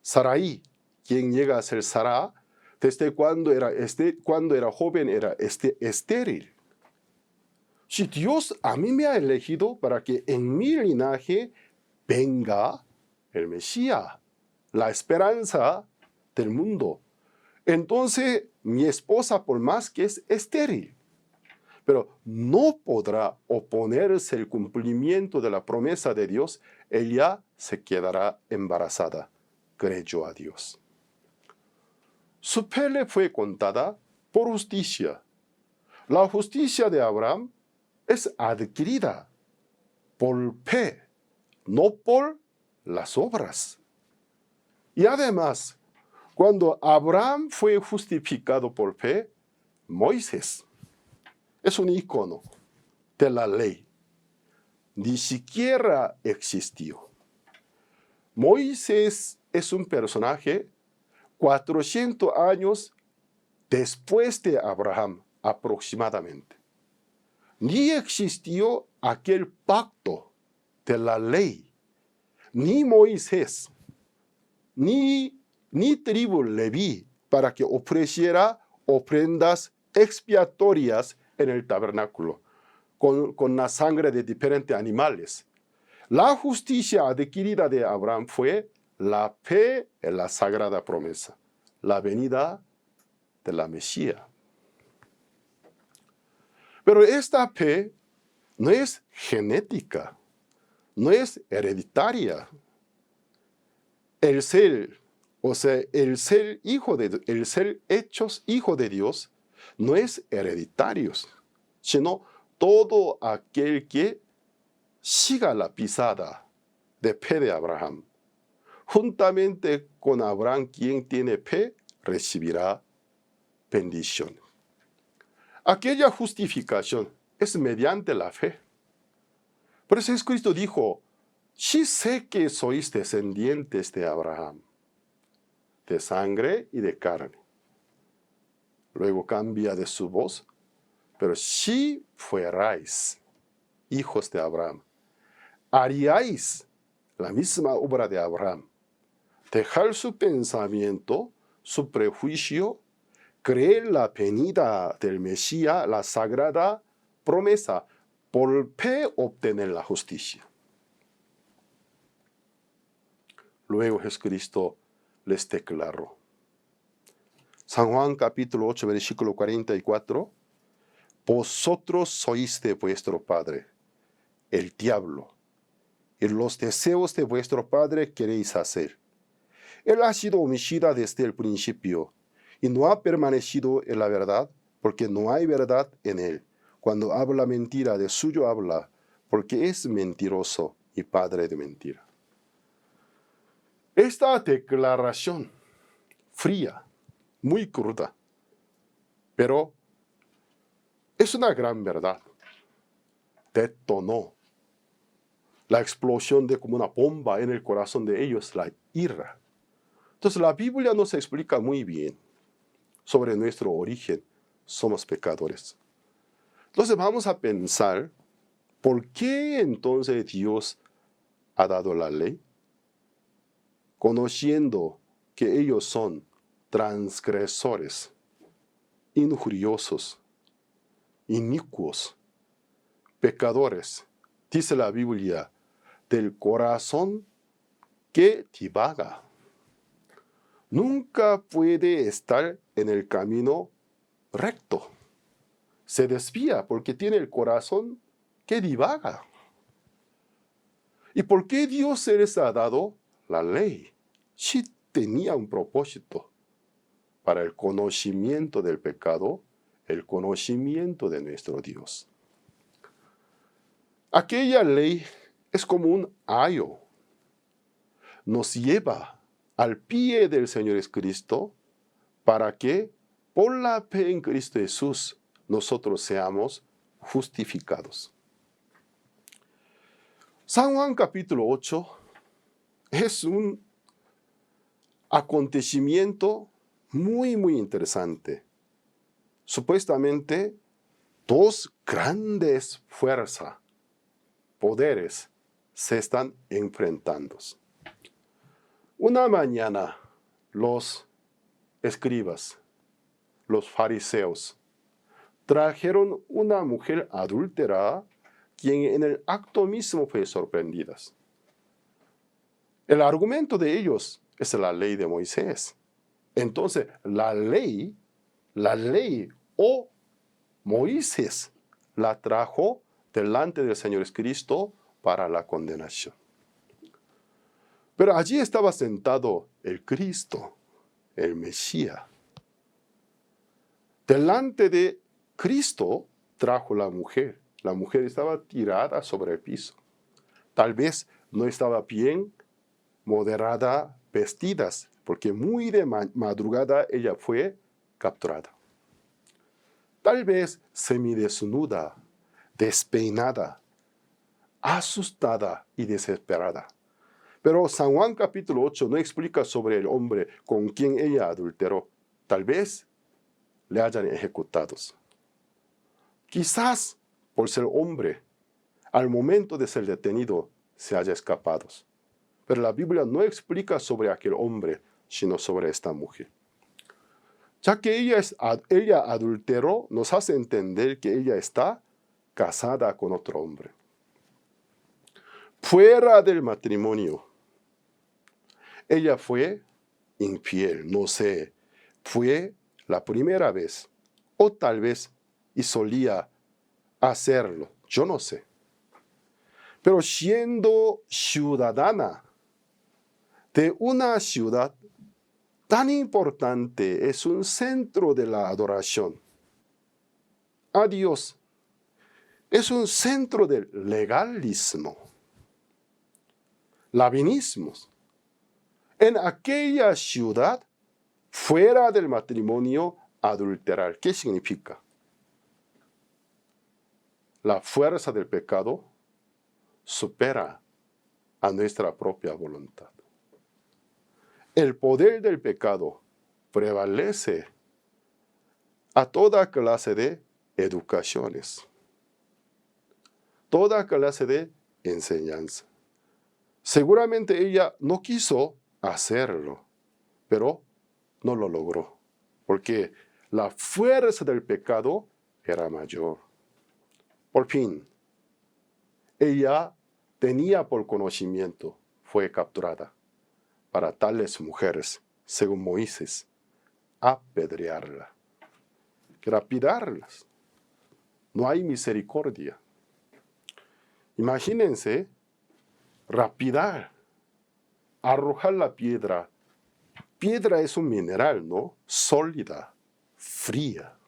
Sarai, quien llega a ser Sara, desde cuando era joven era estéril? Si Dios a mí me ha elegido para que en mi linaje venga el Mesías, la esperanza del mundo, entonces mi esposa, por más que es estéril, pero no podrá oponerse al cumplimiento de la promesa de Dios, ella se quedará embarazada. Creyó a Dios. Su fe le fue contada por justicia. La justicia de Abraham es adquirida por fe, no por las obras. Y además, cuando Abraham fue justificado por fe, Moisés es un icono de la ley. Ni siquiera existió. Moisés es un personaje 400 años después de Abraham aproximadamente. Ni existió aquel pacto de la ley. Ni Moisés, ni tribu Leví para que ofreciera ofrendas expiatorias en el tabernáculo, con la sangre de diferentes animales. La justicia adquirida de Abraham fue la fe en la sagrada promesa, la venida de la Mesías. Pero esta fe no es genética, no es hereditaria. El ser hechos hijo de Dios no es hereditario, sino todo aquel que siga la pisada de fe de Abraham. Juntamente con Abraham, quien tiene fe, recibirá bendición. Aquella justificación es mediante la fe. Por eso Cristo dijo, sí sé que sois descendientes de Abraham, de sangre y de carne. Luego cambia de su voz, pero si fuerais hijos de Abraham, haríais la misma obra de Abraham. Dejar su pensamiento, su prejuicio, creer la venida del Mesías, la sagrada promesa, por fe obtener la justicia. Luego Jesucristo les declaró. San Juan capítulo 8, versículo 44. Vosotros sois de vuestro padre, el diablo, y los deseos de vuestro padre queréis hacer. Él ha sido homicida desde el principio, y no ha permanecido en la verdad, porque no hay verdad en él. Cuando habla mentira, de suyo habla, porque es mentiroso y padre de mentira. Esta declaración fría, muy cruda, pero es una gran verdad. Detonó la explosión de como una bomba en el corazón de ellos, la ira. Entonces la Biblia nos explica muy bien sobre nuestro origen. Somos pecadores. Entonces vamos a pensar, ¿por qué entonces Dios ha dado la ley? Conociendo que ellos son transgresores, injuriosos, inicuos, pecadores, dice la Biblia, del corazón que divaga. Nunca puede estar en el camino recto. Se desvía porque tiene el corazón que divaga. ¿Y por qué Dios les ha dado la ley? Sí tenía un propósito para el conocimiento del pecado, el conocimiento de nuestro Dios. Aquella ley es como un ayo. Nos lleva al pie del Señor Jesucristo para que por la fe en Cristo Jesús nosotros seamos justificados. San Juan capítulo 8 es un acontecimiento muy interesante. Supuestamente dos grandes fuerzas, poderes, se están enfrentando. Una mañana los escribas, los fariseos, trajeron una mujer adúltera quien en el acto mismo fue sorprendida. El argumento de ellos es la ley de Moisés. Entonces, la ley o Moisés la trajo delante del Señor Jesucristo para la condenación. Pero allí estaba sentado el Cristo, el Mesías. Delante de Cristo trajo la mujer. La mujer estaba tirada sobre el piso. Tal vez no estaba bien moderada, vestidas, porque muy de madrugada ella fue capturada. Tal vez semidesnuda, despeinada, asustada y desesperada. Pero San Juan capítulo 8 no explica sobre el hombre con quien ella adulteró. Tal vez le hayan ejecutado. Quizás por ser hombre, al momento de ser detenido, se haya escapado. Pero la Biblia no explica sobre aquel hombre, sino sobre esta mujer. Ya que ella adulteró, nos hace entender que ella está casada con otro hombre. Fuera del matrimonio, ella fue infiel, no sé, fue la primera vez, o tal vez y solía hacerlo, yo no sé. Pero siendo ciudadana de una ciudad tan importante, es un centro de la adoración a Dios, es un centro del legalismo, lavinismos. En aquella ciudad, fuera del matrimonio, adulterar. ¿Qué significa? La fuerza del pecado supera a nuestra propia voluntad. El poder del pecado prevalece a toda clase de educaciones, toda clase de enseñanza. Seguramente ella no quiso hacerlo, pero no lo logró, porque la fuerza del pecado era mayor. Por fin, ella tenía por conocimiento, fue capturada. para tales mujeres, según Moisés, apedrearla, lapidarlas. No hay misericordia. Imagínense, lapidar, arrojar la piedra. Piedra es un mineral, ¿no? Sólida, fría.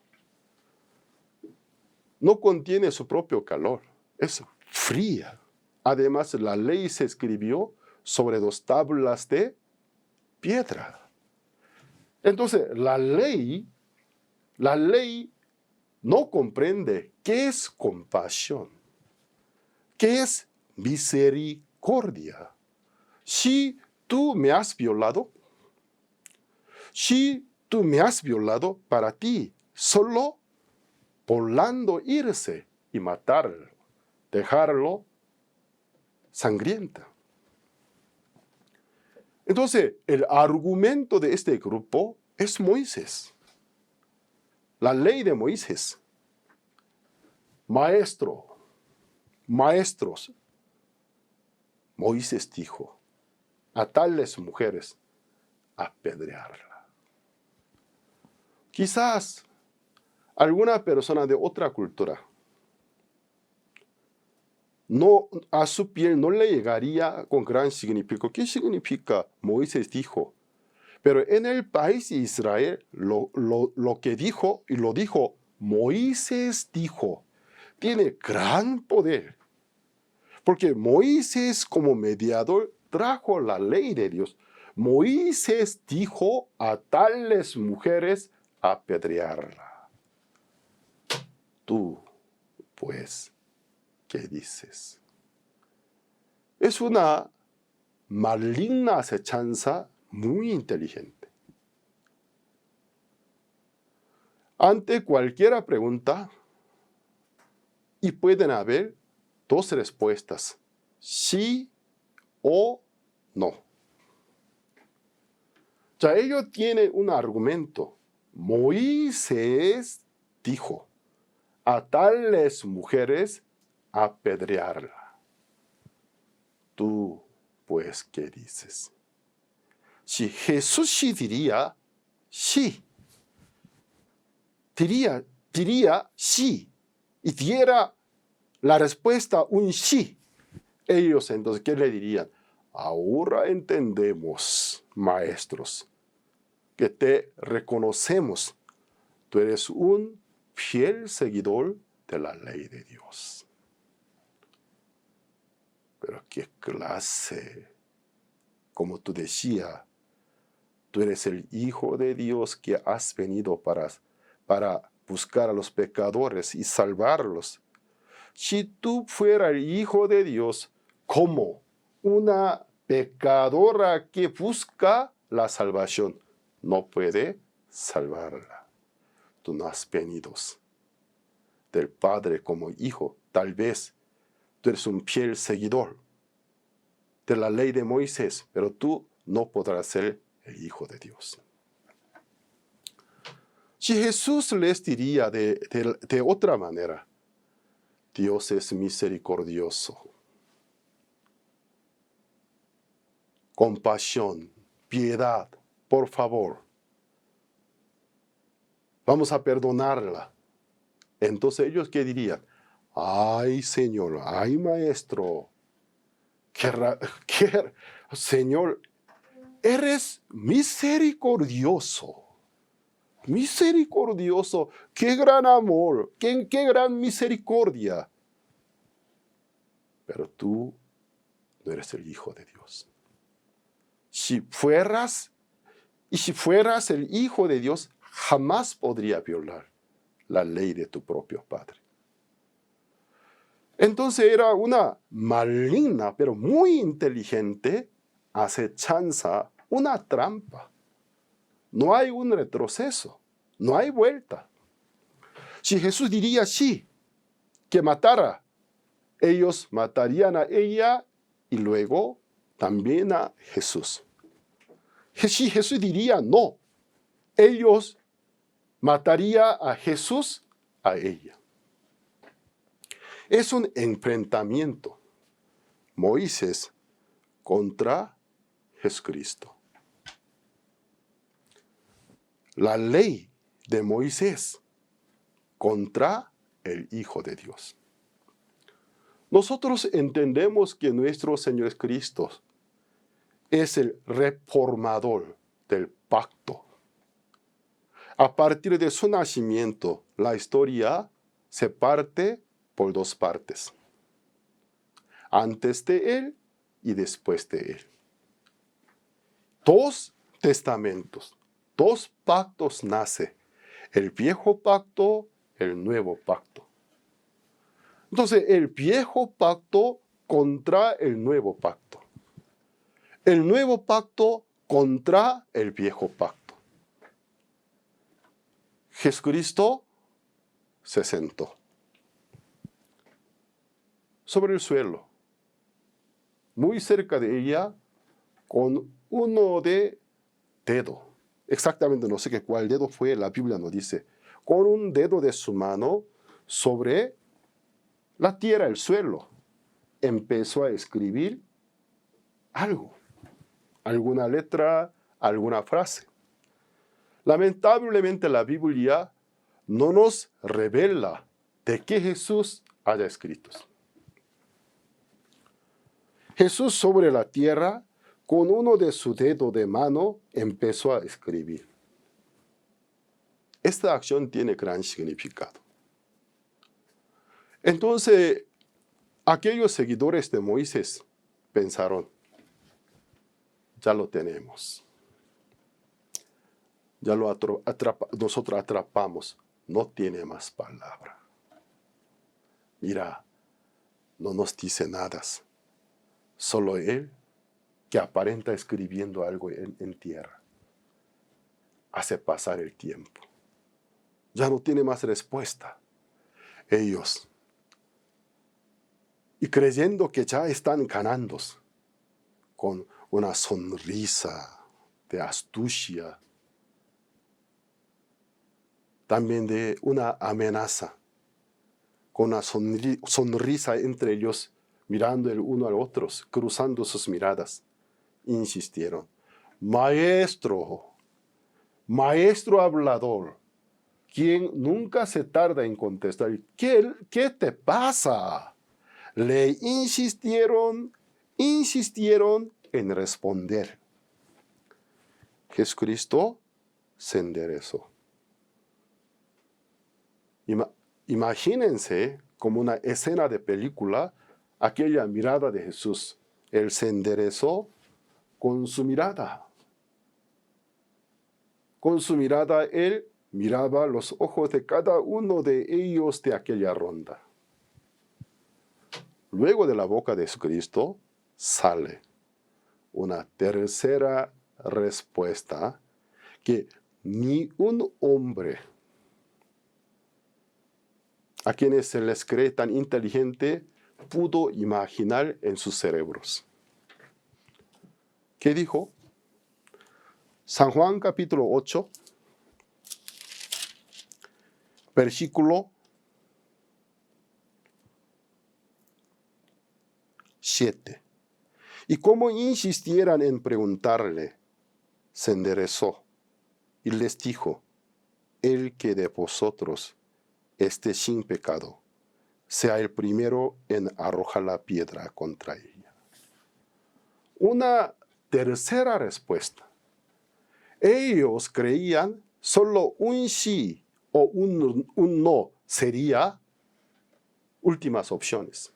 No contiene su propio calor, es fría. Además, la ley se escribió sobre 2 tablas de piedra. Entonces, la ley no comprende qué es compasión, qué es misericordia. Si tú me has violado, para ti, solo volando irse y matarlo, dejarlo sangrienta. Entonces, el argumento de este grupo es Moisés. La ley de Moisés. Maestros, Moisés dijo, a tales mujeres, apedrearla. Quizás alguna persona de otra cultura, a su piel no le llegaría con gran significado. ¿Qué significa? Moisés dijo. Pero en el país de Israel, lo que dijo, y lo dijo, Moisés dijo, tiene gran poder. Porque Moisés como mediador trajo la ley de Dios. Moisés dijo a tales mujeres apedrearla. Tú, pues, ¿qué dices? Es una maligna acechanza muy inteligente. Ante cualquier pregunta, y pueden haber 2 respuestas, sí o no. Ya ellos tienen un argumento. Moisés dijo a tales mujeres apedrearla. Tú, pues, ¿qué dices? Si Jesús sí diría sí, diría sí, y diera la respuesta un sí, ellos entonces, ¿qué le dirían? Ahora entendemos, maestros, que te reconocemos. Tú eres un fiel seguidor de la ley de Dios. Pero qué clase, como tú decías, tú eres el Hijo de Dios que has venido para buscar a los pecadores y salvarlos. Si tú fueras el Hijo de Dios, ¿cómo? Una pecadora que busca la salvación no puede salvarla. Tú no has venido del Padre como hijo. Tal vez tú eres un fiel seguidor de la ley de Moisés, pero tú no podrás ser el Hijo de Dios. Si Jesús les diría de otra manera, Dios es misericordioso, compasión, piedad, por favor, vamos a perdonarla. Entonces ellos, ¿qué dirían? Ay, Señor, ay, Maestro, Señor, eres misericordioso. Misericordioso, qué gran amor, qué gran misericordia. Pero tú no eres el Hijo de Dios. Si fueras el Hijo de Dios, jamás podría violar la ley de tu propio Padre. Entonces era una maligna, pero muy inteligente acechanza, una trampa. No hay un retroceso, no hay vuelta. Si Jesús diría sí, que matara, ellos matarían a ella y luego también a Jesús. Si Jesús diría no, ellos matarían a Jesús, a ella. Es un enfrentamiento. Moisés contra Jesucristo. la ley de Moisés contra el Hijo de Dios. Nosotros entendemos que nuestro Señor Cristo es el reformador del pacto. A partir de su nacimiento, la historia se parte por dos partes. Antes de Él y después de Él. Dos testamentos, dos pactos nace. El viejo pacto, el nuevo pacto. Entonces, el viejo pacto contra el nuevo pacto. El nuevo pacto contra el viejo pacto. Jesucristo se sentó sobre el suelo, muy cerca de ella, con uno de dedo. Exactamente no sé qué cuál dedo fue, la Biblia no dice. Con un dedo de su mano sobre la tierra, el suelo. Empezó a escribir algo, alguna letra, alguna frase. Lamentablemente la Biblia no nos revela de qué Jesús haya escrito. Jesús sobre la tierra, con uno de su dedo de mano, empezó a escribir. Esta acción tiene gran significado. Entonces, aquellos seguidores de Moisés pensaron, ya lo tenemos. Ya nosotros atrapamos, no tiene más palabra. Mira, no nos dice nada. Solo él, que aparenta escribiendo algo en tierra, hace pasar el tiempo. Ya no tiene más respuesta. Ellos, y creyendo que ya están ganando, con una sonrisa de astucia, también de una amenaza, con una sonrisa entre ellos, mirando el uno al otro, cruzando sus miradas, insistieron, maestro hablador, quien nunca se tarda en contestar, ¿qué te pasa? Le insistieron en responder. Jesucristo se enderezó. Imagínense como una escena de película, aquella mirada de Jesús. Él se enderezó con su mirada. Con su mirada él miraba los ojos de cada uno de ellos de aquella ronda. Luego de la boca de Jesucristo sale una tercera respuesta que ni un hombre a quienes se les cree tan inteligente pudo imaginar en sus cerebros. ¿Qué dijo? San Juan capítulo 8, versículo 7. Y como insistieran en preguntarle, se enderezó y les dijo, el que de vosotros esté sin pecado, sea el primero en arrojar la piedra contra ella. Una tercera respuesta. Ellos creían solo un sí o un no sería últimas opciones.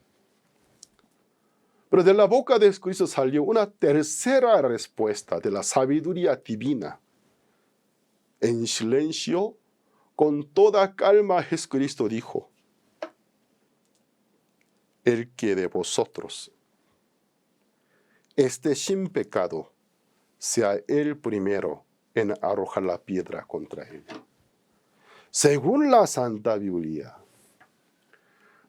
Pero de la boca de Cristo salió una tercera respuesta de la sabiduría divina. En silencio, con toda calma, Jesucristo dijo, el que de vosotros esté sin pecado, sea el primero en arrojar la piedra contra él. Según la Santa Biblia,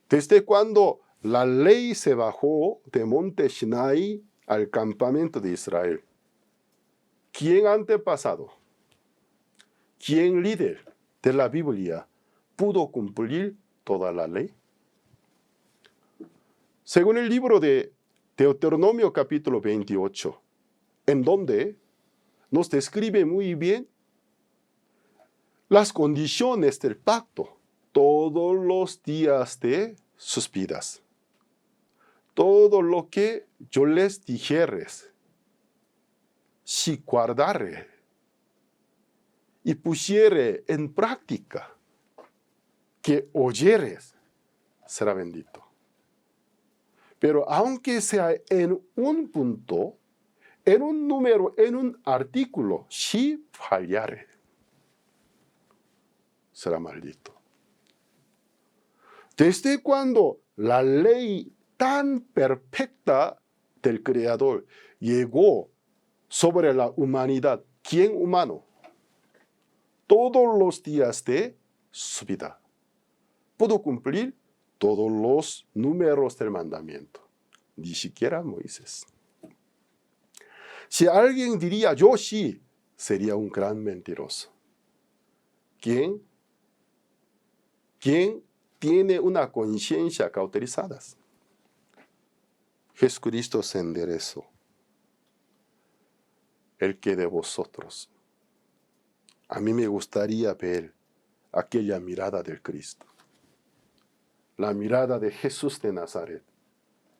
desde cuando la ley se bajó de Monte Sinai al campamento de Israel, ¿quién antepasado? ¿Quién líder de la Biblia pudo cumplir toda la ley? Según el libro de Deuteronomio capítulo 28, en donde nos describe muy bien las condiciones del pacto. Todos los días de sus vidas. Todo lo que yo les dijeres, si guardare y pusiere en práctica, que oyeres, será bendito. Pero aunque sea en un punto, en un número, en un artículo, si fallare, será maldito. Desde cuando la ley tan perfecta del Creador llegó sobre la humanidad, ¿quién humano? Todos los días de su vida. Pudo cumplir todos los números del mandamiento. Ni siquiera Moisés. Si alguien diría, yo sí, sería un gran mentiroso. ¿Quién tiene una conciencia cauterizada? Jesucristo se enderezó. El que de vosotros. A mí me gustaría ver aquella mirada del Cristo. La mirada de Jesús de Nazaret.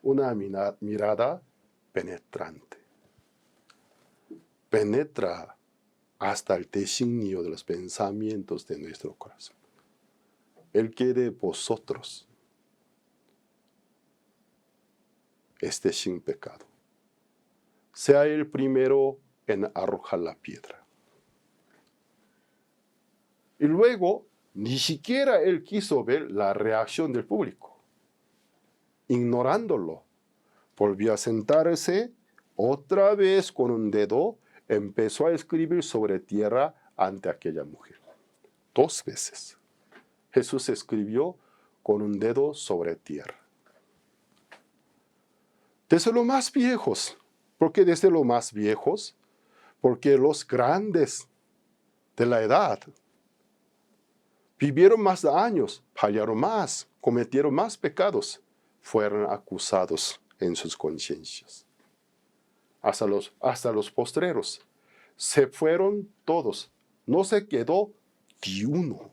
Una mirada penetrante. Penetra hasta el designio de los pensamientos de nuestro corazón. El que de vosotros esté sin pecado, sea el primero en arrojar la piedra. Y luego, ni siquiera él quiso ver la reacción del público. Ignorándolo, volvió a sentarse otra vez con un dedo, empezó a escribir sobre tierra ante aquella mujer. 2 veces. Jesús escribió con un dedo sobre tierra. Desde los más viejos. ¿Por qué desde los más viejos? Porque los grandes de la edad vivieron más años, fallaron más, cometieron más pecados, fueron acusados en sus conciencias. Hasta los postreros. Se fueron todos. No se quedó ni uno.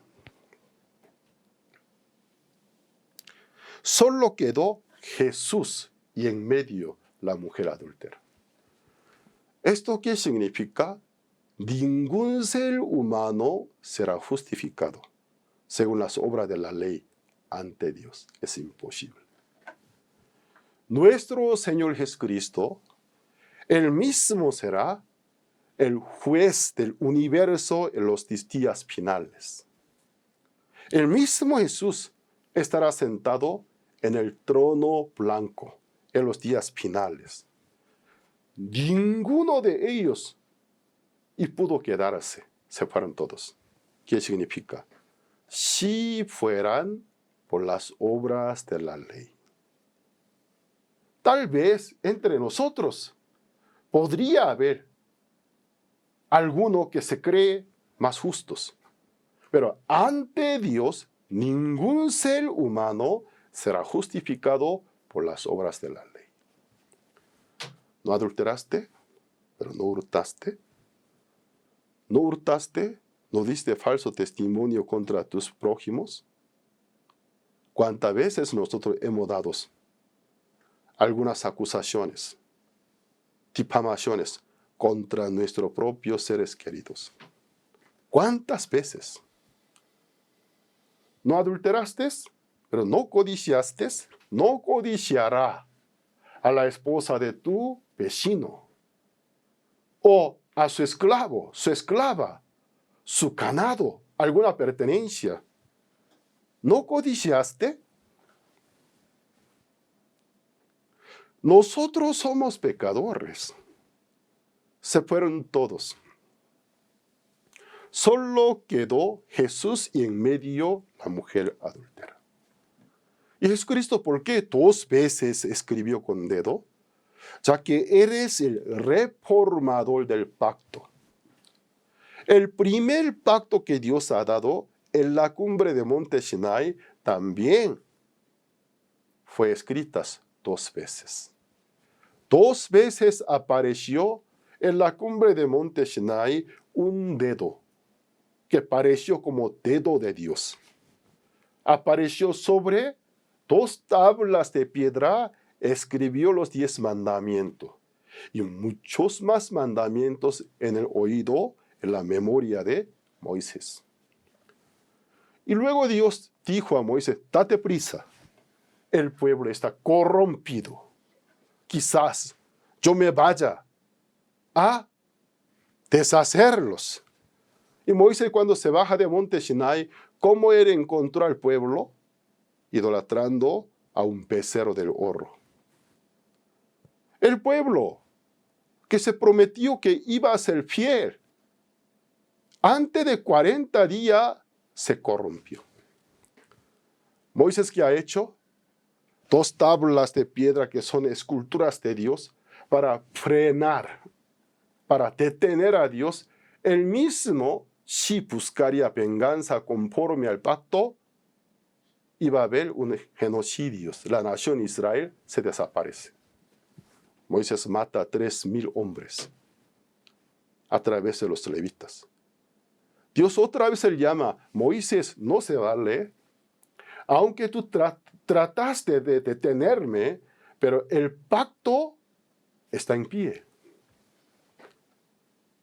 Solo quedó Jesús y en medio la mujer adúltera. ¿Esto qué significa? Ningún ser humano será justificado según las obras de la ley ante Dios. Es imposible. Nuestro Señor Jesucristo, Él mismo será el juez del universo en los días finales. El mismo Jesús estará sentado en el trono blanco en los días finales. Ninguno de ellos y pudo quedarse, se fueron todos. ¿Qué significa? Si fueran por las obras de la ley. Tal vez entre nosotros podría haber alguno que se cree más justos. Pero ante Dios, ningún ser humano será justificado por las obras de la ley. ¿No adulteraste? ¿Pero no hurtaste? ¿No hurtaste? ¿No diste falso testimonio contra tus prójimos? ¿Cuántas veces nosotros hemos dado algunas acusaciones, difamaciones contra nuestros propios seres queridos? ¿Cuántas veces? ¿No adulteraste? Pero no codiciaste, no codiciará a la esposa de tu vecino, o a su esclavo, su esclava, su ganado, alguna pertenencia. ¿No codiciaste? Nosotros somos pecadores. Se fueron todos. Solo quedó Jesús y en medio la mujer adúltera. Y Jesucristo, ¿por qué 2 veces escribió con dedo? Ya que eres el reformador del pacto. El primer pacto que Dios ha dado en la cumbre de Monte Sinai también fue escritas 2 veces. 2 veces apareció en la cumbre de Monte Sinai un dedo que pareció como dedo de Dios. Apareció sobre 2 tablas de piedra, escribió los 10 mandamientos y muchos más mandamientos en el oído, en la memoria de Moisés. Y luego Dios dijo a Moisés, date prisa, el pueblo está corrompido. Quizás yo me vaya a deshacerlos. Y Moisés, cuando se baja de monte Sinai, ¿cómo él encontró al pueblo? Idolatrando a un becerro del oro. El pueblo que se prometió que iba a ser fiel, antes de 40 días se corrompió. Moisés, ¿qué ha hecho? 2 tablas de piedra que son esculturas de Dios para frenar, para detener a Dios. Él mismo, si buscaría venganza conforme al pacto, iba a haber un genocidio. La nación Israel se desaparece. Moisés mata a 3,000 hombres a través de los levitas. Dios otra vez le llama, Moisés, no se vale, aunque tú trataste de detenerme, pero el pacto está en pie.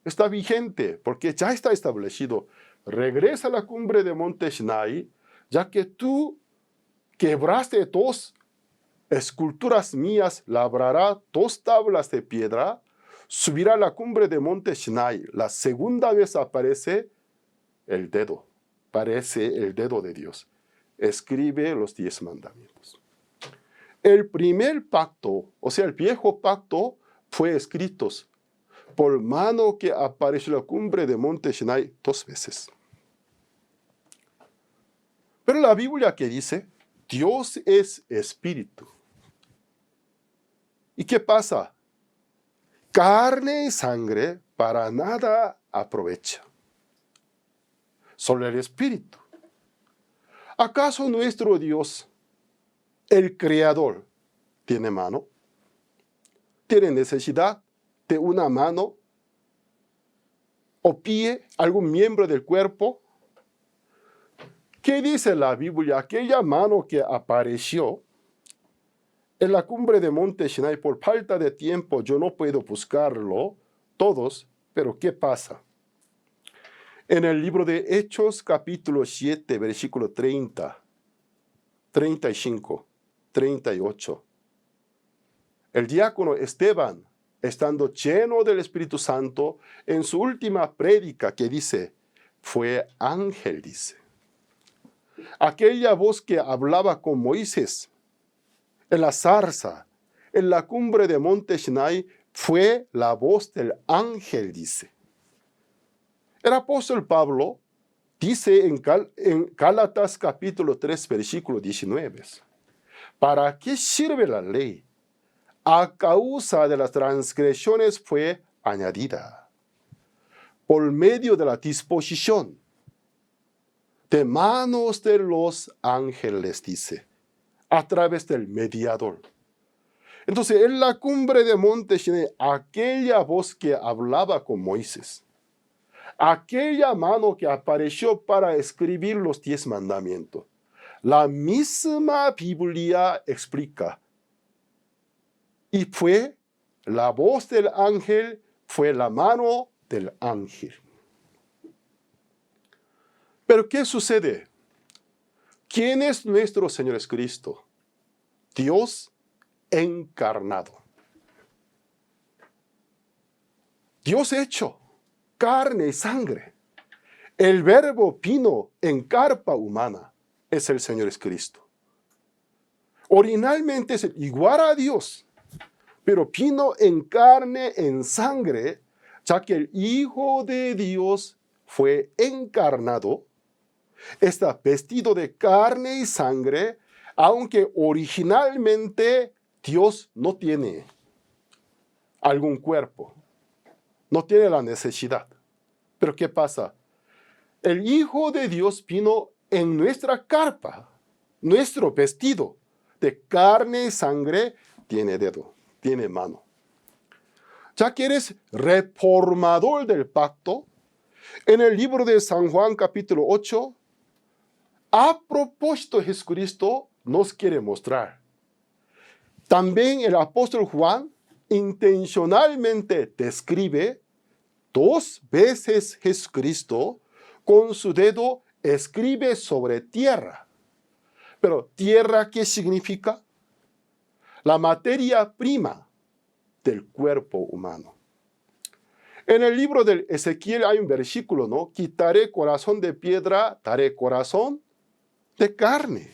Está vigente, porque ya está establecido. Regresa a la cumbre de monte Sinai, ya que tú quebraste 2 esculturas mías, labrará 2 tablas de piedra, subirá a la cumbre de monte Sinai. La segunda vez aparece el dedo, parece el dedo de Dios. Escribe los 10 mandamientos. El primer pacto, o sea, el viejo pacto, fue escrito por mano que apareció en la cumbre de monte Sinai 2 veces. Pero la Biblia que dice, Dios es espíritu. ¿Y qué pasa? Carne y sangre para nada aprovecha. Solo el espíritu. ¿Acaso nuestro Dios, el Creador, tiene mano? ¿Tiene necesidad de una mano o pie, algún miembro del cuerpo? ¿Qué dice la Biblia? Aquella mano que apareció en la cumbre de monte Sinai, por falta de tiempo, yo no puedo buscarlo todos, pero ¿qué pasa? En el libro de Hechos, capítulo 7, versículo 30, 35, 38. El diácono Esteban, estando lleno del Espíritu Santo, en su última prédica que dice, fue ángel, dice. Aquella voz que hablaba con Moisés en la zarza, en la cumbre de monte Sinai, fue la voz del ángel, dice. El apóstol Pablo dice en Gálatas capítulo 3, versículo 19, ¿para qué sirve la ley? A causa de las transgresiones fue añadida. Por medio de la disposición de manos de los ángeles, dice, a través del mediador. Entonces, en la cumbre de monte Sinai, aquella voz que hablaba con Moisés, aquella mano que apareció para escribir los 10 mandamientos, la misma Biblia explica. Y fue la voz del ángel, fue la mano del ángel. Pero ¿qué sucede? ¿Quién es nuestro Señor Jesucristo? Dios encarnado. Dios hecho carne y sangre. El verbo vino en carpa humana. Es el Señor Jesucristo. Originalmente es igual a Dios, pero vino en carne, en sangre, ya que el Hijo de Dios fue encarnado. Está vestido de carne y sangre, aunque originalmente Dios no tiene algún cuerpo, no tiene la necesidad. Pero ¿qué pasa? El Hijo de Dios vino en nuestra carpa, nuestro vestido de carne y sangre, tiene dedo, tiene mano. Ya que eres reformador del pacto, En el libro de San Juan capítulo 8, a propósito Jesucristo nos quiere mostrar. También el apóstol Juan intencionalmente describe 2 veces Jesucristo con su dedo escribe sobre tierra. Pero ¿tierra qué significa? La materia prima del cuerpo humano. En el libro del Ezequiel hay un versículo, ¿no? Quitaré corazón de piedra, daré corazón de carne.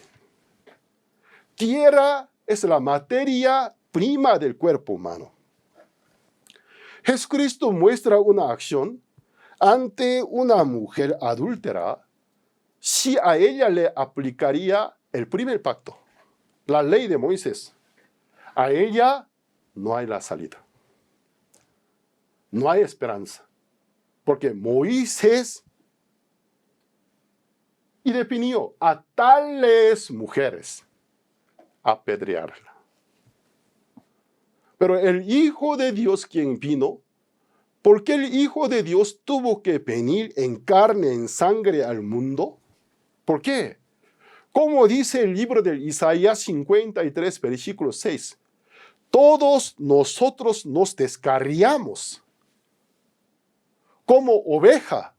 Tierra es la materia prima del cuerpo humano. Jesucristo muestra una acción ante una mujer adúltera si a ella le aplicaría el primer pacto, la ley de Moisés. A ella no hay la salida. No hay esperanza. Porque Moisés y definió a tales mujeres apedrearla. Pero el Hijo de Dios quien vino, porque el Hijo de Dios tuvo que venir en carne, en sangre al mundo. ¿Por qué? Como dice el libro de Isaías 53, versículo 6, todos nosotros nos descarriamos como oveja,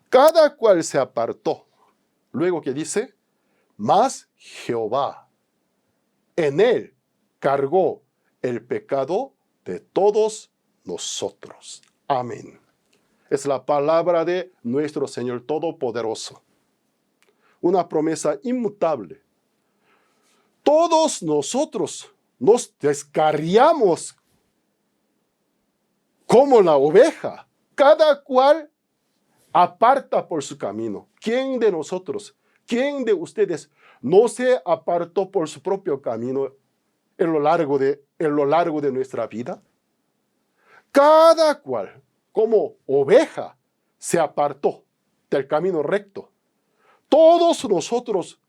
cada cual se apartó. Luego que dice, mas Jehová en él cargó el pecado de todos nosotros. Amén. Es la palabra de nuestro Señor Todopoderoso. Una promesa inmutable. Todos nosotros nos descarriamos como la oveja. Cada cual aparta por su camino. ¿Quién de nosotros, quién de ustedes no se apartó por su propio camino en lo largo de nuestra vida? Cada cual, como oveja, se apartó del camino recto. Todos nosotros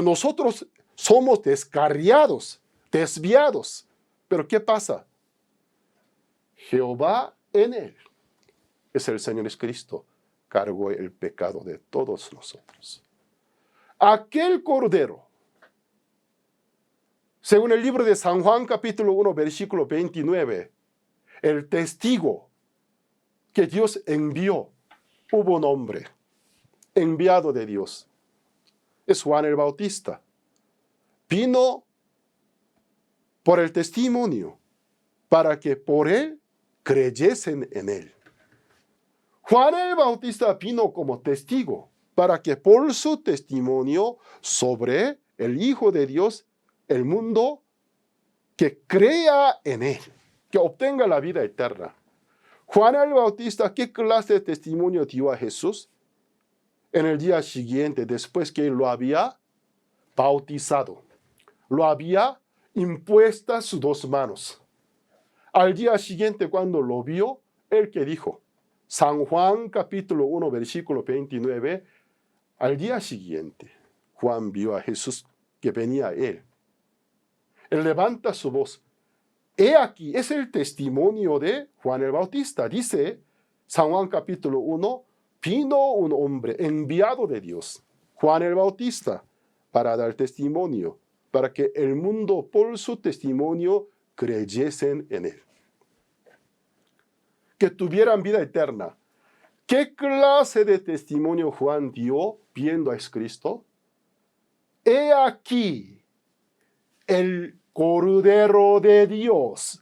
nosotros somos descarriados, desviados. Pero ¿qué pasa? Jehová en él, es el Señor Jesucristo, cargó el pecado de todos nosotros. Aquel cordero, según el libro de San Juan capítulo 1, versículo 29, el testigo que Dios envió, hubo un hombre enviado de Dios. Es Juan el Bautista. Vino por el testimonio para que por él creyesen en él. Juan el Bautista vino como testigo para que por su testimonio sobre el Hijo de Dios, el mundo, que crea en él, que obtenga la vida eterna. Juan el Bautista, ¿qué clase de testimonio dio a Jesús? En el día siguiente, después que él lo había bautizado, lo había impuesto sus 2 manos. Al día siguiente, cuando lo vio, él que dijo, San Juan capítulo 1, versículo 29, al día siguiente, Juan vio a Jesús que venía a él. Él levanta su voz. He aquí, es el testimonio de Juan el Bautista. Dice San Juan capítulo 1, vino un hombre enviado de Dios, Juan el Bautista, para dar testimonio, para que el mundo por su testimonio creyesen en él. Que tuvieran vida eterna. ¿Qué clase de testimonio Juan dio viendo a Jesucristo? He aquí el Cordero de Dios.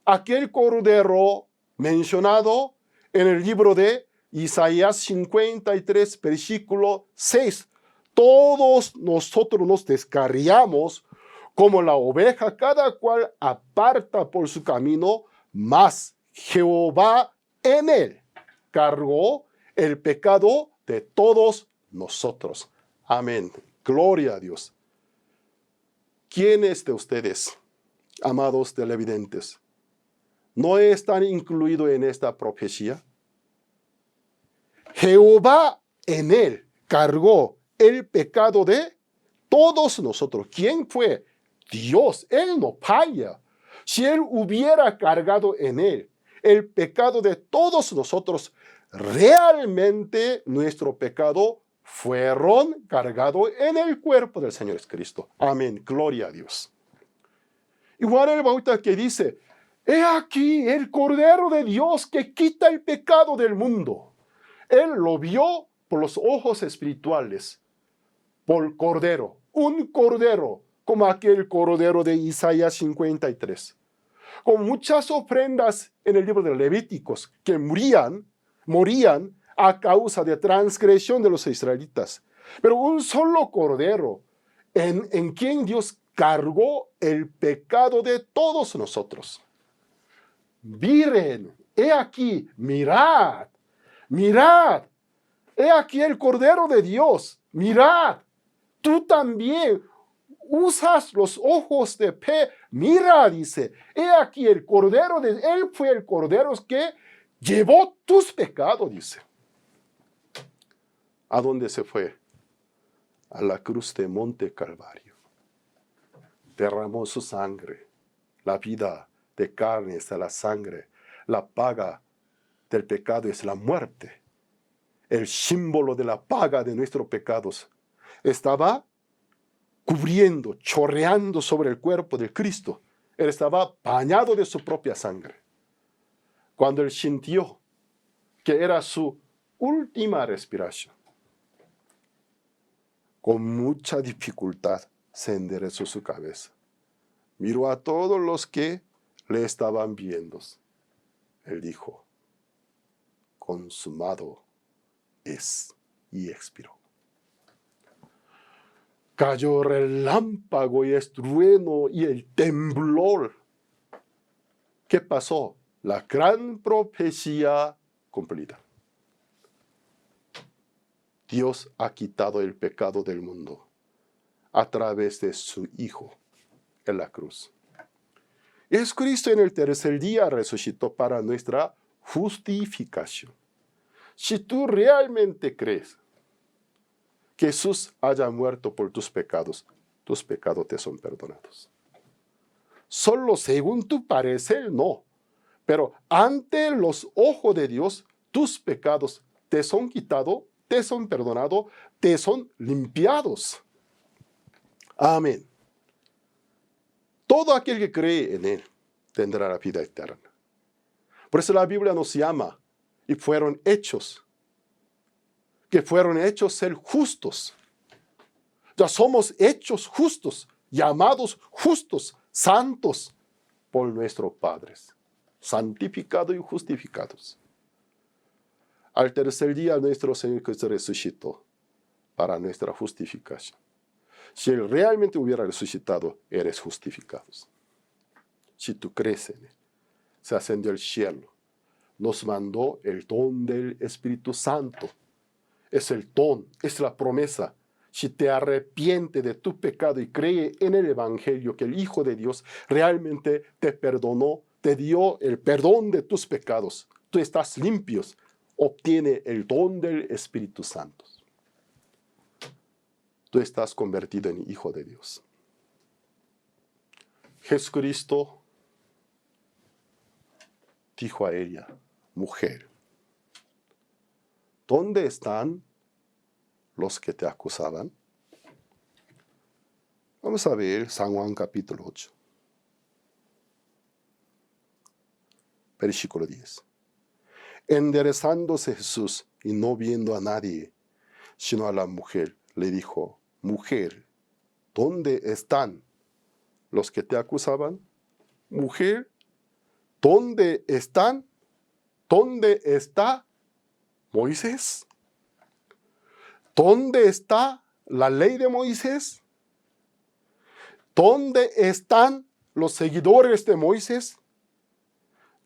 Aquel Cordero mencionado en el libro de Isaías 53, versículo 6. Todos nosotros nos descarriamos como la oveja, cada cual aparta por su camino, mas Jehová en él cargó el pecado de todos nosotros. Amén. Gloria a Dios. ¿Quiénes de ustedes, amados televidentes, no están incluidos en esta profecía? Jehová en él cargó el pecado de todos nosotros. ¿Quién fue? Dios. Él no falla. Si él hubiera cargado en él el pecado de todos nosotros. Realmente nuestro pecado fueron cargados en el cuerpo del Señor Jesucristo. Amén, gloria a Dios. Y Juan el Bautista que dice, he aquí el Cordero de Dios que quita el pecado del mundo. Él lo vio por los ojos espirituales, por Cordero, un Cordero, como aquel Cordero de Isaías 53. Con muchas ofrendas en el libro de Levíticos que morían a causa de transgresión de los israelitas. Pero un solo Cordero en quien Dios cargó el pecado de todos nosotros. Miren, he aquí, mirad, mirad, he aquí el Cordero de Dios, mirad, tú también usas los ojos de fe, mira, dice, he aquí el Cordero de él fue el Cordero que llevó tus pecados, dice. ¿A dónde se fue? A la cruz de Monte Calvario. Derramó su sangre. La vida de carne es la sangre. La paga del pecado es la muerte. El símbolo de la paga de nuestros pecados estaba cubriendo, chorreando sobre el cuerpo de Cristo. Él estaba bañado de su propia sangre. Cuando él sintió que era su última respiración, con mucha dificultad se enderezó su cabeza. Miró a todos los que le estaban viendo. Él dijo, consumado es, y expiró. Cayó relámpago y estruendo y el temblor. ¿Qué pasó? La gran profecía cumplida. Dios ha quitado el pecado del mundo a través de su Hijo en la cruz. Jesucristo en el tercer día resucitó para nuestra justificación. Si tú realmente crees que Jesús haya muerto por tus pecados te son perdonados. Solo según tu parecer, no. Pero ante los ojos de Dios, tus pecados te son quitados, te son perdonados, te son limpiados. Amén. Todo aquel que cree en Él tendrá la vida eterna. Por eso la Biblia nos llama y fueron hechos ser justos. Ya somos hechos justos, llamados justos, santos por nuestros padres, santificados y justificados. Al tercer día nuestro Señor Cristo resucitó para nuestra justificación. Si Él realmente hubiera resucitado, eres justificados. Si tú crees en Él, se ascendió al cielo, nos mandó el don del Espíritu Santo. Es el don, es la promesa. Si te arrepientes de tu pecado y cree en el Evangelio que el Hijo de Dios realmente te perdonó, te dio el perdón de tus pecados, tú estás limpio, obtiene el don del Espíritu Santo. Tú estás convertido en Hijo de Dios. Jesucristo dijo a ella, mujer, ¿dónde están los que te acusaban? Vamos a ver San Juan capítulo 8. Versículo 10. Enderezándose Jesús y no viendo a nadie, sino a la mujer, le dijo, mujer, ¿dónde están los que te acusaban? Mujer, ¿dónde están? ¿Dónde está Moisés? ¿Dónde está la ley de Moisés? ¿Dónde están los seguidores de Moisés?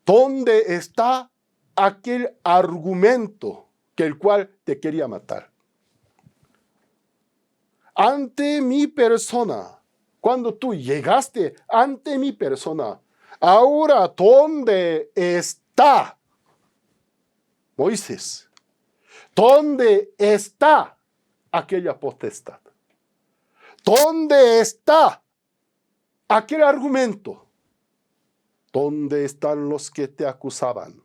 ¿Dónde está aquel argumento que el cual te quería matar? Ante mi persona, cuando tú llegaste ante mi persona, ahora ¿dónde está Moisés? ¿Dónde está aquella potestad? ¿Dónde está aquel argumento? ¿Dónde están los que te acusaban?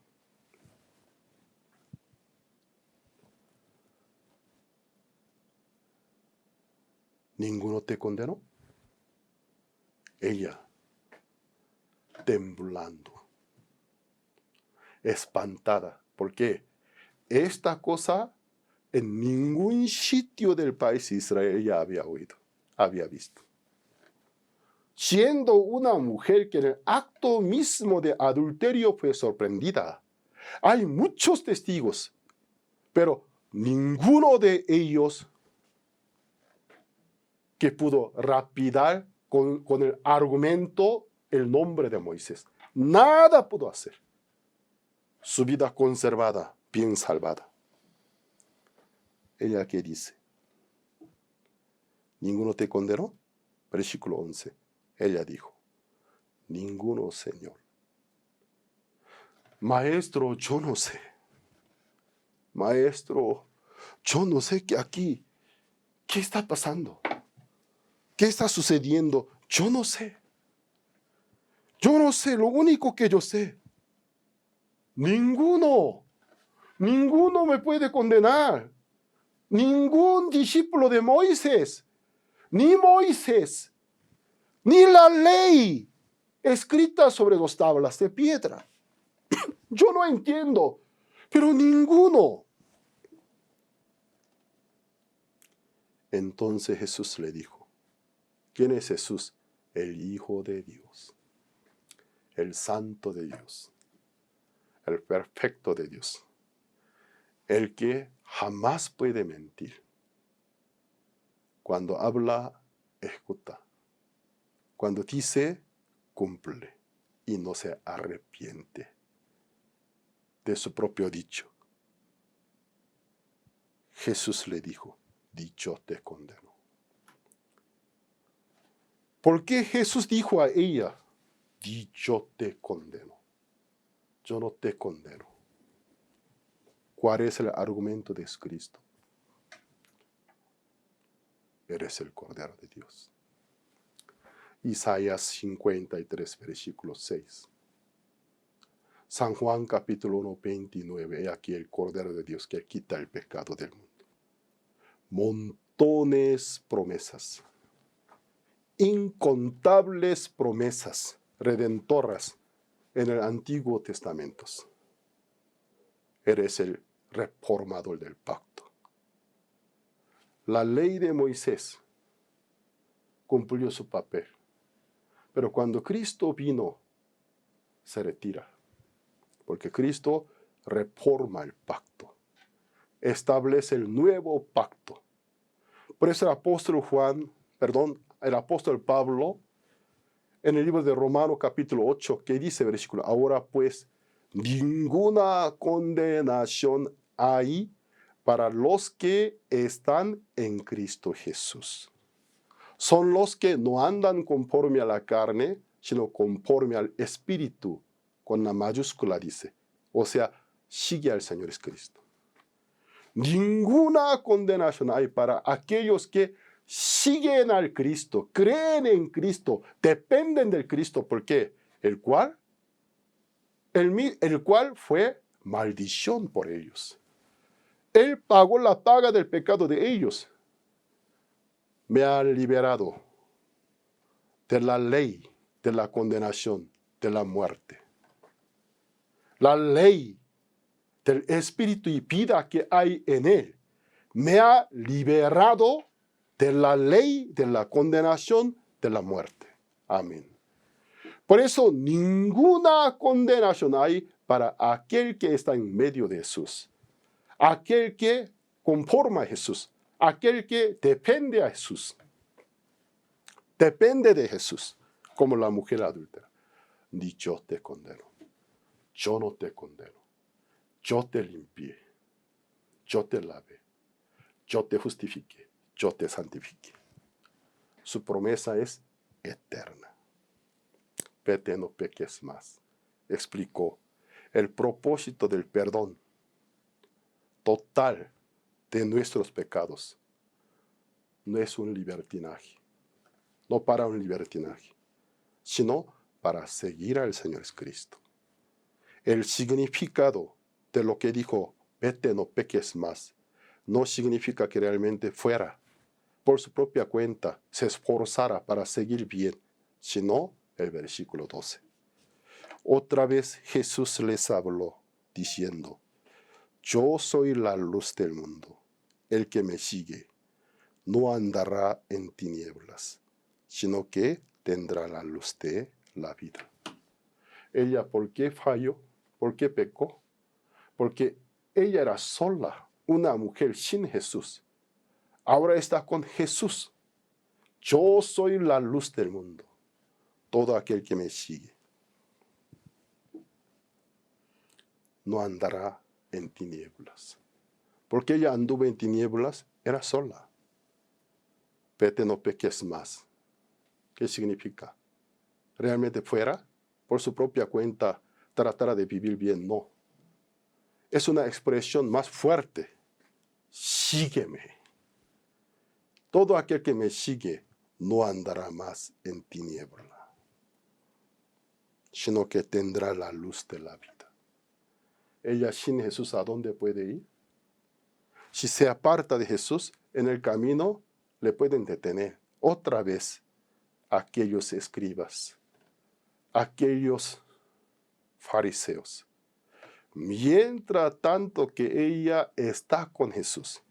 ¿Ninguno te condenó? Ella, temblando, espantada, porque esta cosa en ningún sitio del país de Israel ella había oído, había visto. Siendo una mujer que en el acto mismo de adulterio fue sorprendida. Hay muchos testigos, pero ninguno de ellos que pudo rapidar con el argumento el nombre de Moisés. Nada pudo hacer. Su vida conservada, bien salvada. Ella que dice, ¿ninguno te condenó? Versículo 11. Ella dijo, ninguno, Señor. Maestro, yo no sé. Maestro, yo no sé qué aquí, ¿qué está pasando? ¿Qué está sucediendo? Yo no sé. Yo no sé, lo único que yo sé. Ninguno me puede condenar. Ningún discípulo de Moisés, ni Moisés, ni la ley escrita sobre dos tablas de piedra. Yo no entiendo, pero ninguno. Entonces Jesús le dijo, ¿quién es Jesús? El Hijo de Dios, el Santo de Dios, el perfecto de Dios, el que jamás puede mentir. Cuando habla, ejecuta. Cuando dice, cumple y no se arrepiente de su propio dicho. Jesús le dijo, dicho te condeno. ¿Por qué Jesús dijo a ella, dicho te condeno? Yo no te condeno. ¿Cuál es el argumento de Cristo? Eres el Cordero de Dios. Isaías 53, versículo 6. San Juan capítulo 1, 29. He aquí el Cordero de Dios que quita el pecado del mundo. Montones promesas. Incontables promesas redentoras en el Antiguo Testamento. Eres el reformador del pacto. La ley de Moisés cumplió su papel, pero cuando Cristo vino, se retira, porque Cristo reforma el pacto, establece el nuevo pacto. Por eso el apóstol Pablo, en el libro de Romanos capítulo 8, que dice versículo, ahora pues, ninguna condenación hay para los que están en Cristo Jesús. Son los que no andan conforme a la carne, sino conforme al Espíritu, con la mayúscula dice. O sea, sigue al Señor Jesucristo. Ninguna condenación hay para aquellos que siguen al Cristo, creen en Cristo, dependen del Cristo, porque el cual fue maldición por ellos. Él pagó la paga del pecado de ellos. Me ha liberado de la ley, de la condenación, de la muerte. La ley del espíritu y vida que hay en él me ha liberado de la ley, de la condenación, de la muerte. Amén. Por eso ninguna condenación hay para aquel que está en medio de Jesús. Aquel que conforma a Jesús. Aquel que depende a Jesús. Depende de Jesús, como la mujer adúltera. Dicho te condeno. Yo no te condeno. Yo te limpié. Yo te lavé. Yo te justifiqué. Yo te santifiqué. Su promesa es eterna. Vete, no peques más. Explicó el propósito del perdón total de nuestros pecados. No es un libertinaje. No para un libertinaje, sino para seguir al Señor Cristo. El significado de lo que dijo, vete, no peques más, no significa que realmente fuera, por su propia cuenta, se esforzara para seguir bien, sino el versículo 12. Otra vez Jesús les habló, diciendo, yo soy la luz del mundo. El que me sigue no andará en tinieblas, sino que tendrá la luz de la vida. Ella, ¿por qué falló? ¿Por qué pecó? Porque ella era sola, una mujer sin Jesús. Ahora está con Jesús. Yo soy la luz del mundo. Todo aquel que me sigue no andará en tinieblas. Porque ella anduvo en tinieblas, era sola. Vete, no peques más. ¿Qué significa? ¿Realmente fuera? Por su propia cuenta, tratará de vivir bien. No. Es una expresión más fuerte. Sígueme. Todo aquel que me sigue no andará más en tiniebla, sino que tendrá la luz de la vida. Ella sin Jesús, ¿a dónde puede ir? Si se aparta de Jesús, en el camino le pueden detener. Otra vez, aquellos escribas, aquellos fariseos. Mientras tanto que ella está con Jesús,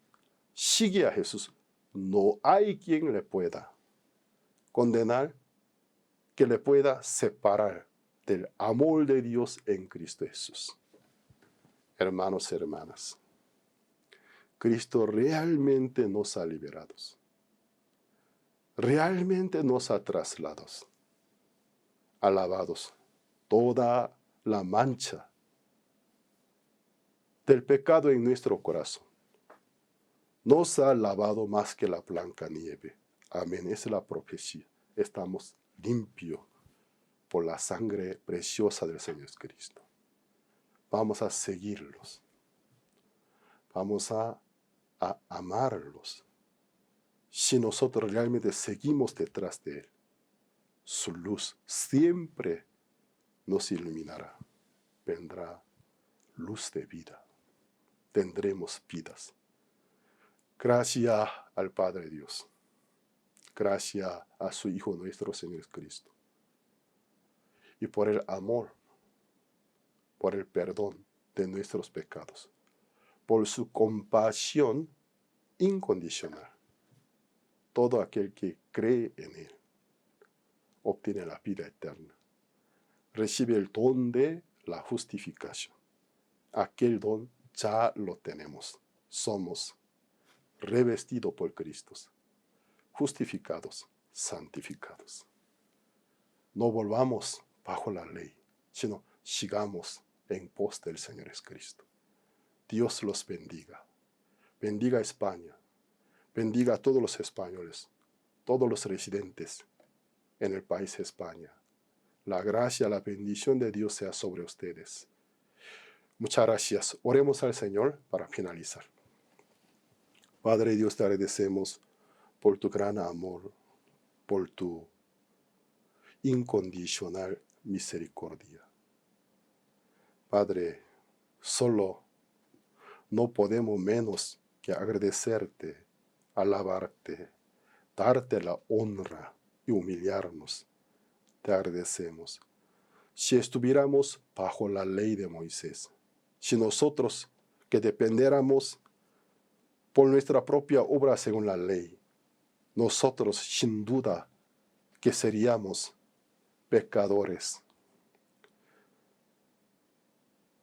sigue a Jesús, no hay quien le pueda condenar, que le pueda separar del amor de Dios en Cristo Jesús. Hermanos y hermanas, Cristo realmente nos ha liberado. Realmente nos ha trasladado, alabados, toda la mancha del pecado en nuestro corazón. Nos ha lavado más que la blanca nieve. Amén, esa es la profecía. Estamos limpios por la sangre preciosa del Señor Cristo. Vamos a seguirlos. Vamos a amarlos. Si nosotros realmente seguimos detrás de Él, su luz siempre nos iluminará. Vendrá luz de vida. Tendremos vidas. Gracias al Padre Dios. Gracias a su Hijo nuestro Señor Cristo. Y por el amor, por el perdón de nuestros pecados, por su compasión incondicional. Todo aquel que cree en Él obtiene la vida eterna. Recibe el don de la justificación. Aquel don ya lo tenemos. Somos revestidos por Cristo, justificados, santificados. No volvamos bajo la ley, sino sigamos en pos del Señor Cristo. Dios los bendiga. Bendiga a España. Bendiga a todos los españoles, todos los residentes en el país de España. La gracia, la bendición de Dios sea sobre ustedes. Muchas gracias. Oremos al Señor para finalizar. Padre Dios, te agradecemos por tu gran amor, por tu incondicional misericordia. Padre, solo no podemos menos que agradecerte, alabarte, darte la honra y humillarnos. Te agradecemos. Si estuviéramos bajo la ley de Moisés, si nosotros que dependiéramos por nuestra propia obra según la ley, nosotros sin duda que seríamos pecadores.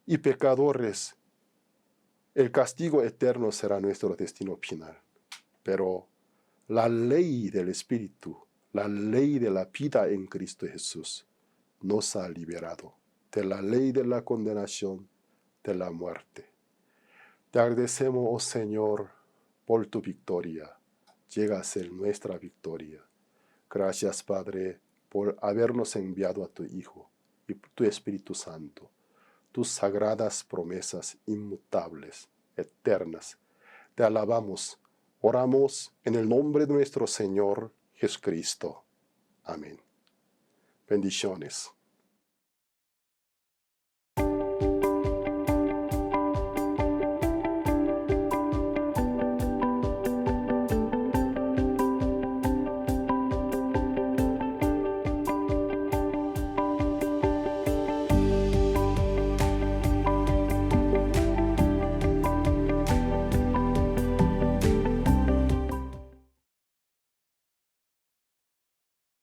Y pecadores, el castigo eterno será nuestro destino final. Pero la ley del Espíritu, la ley de la vida en Cristo Jesús, nos ha liberado de la ley de la condenación, de la muerte. Te agradecemos, oh Señor, por tu victoria. Llega a ser nuestra victoria. Gracias, Padre, por habernos enviado a tu Hijo y tu Espíritu Santo, tus sagradas promesas inmutables, eternas. Te alabamos. Oramos en el nombre de nuestro Señor Jesucristo. Amén. Bendiciones.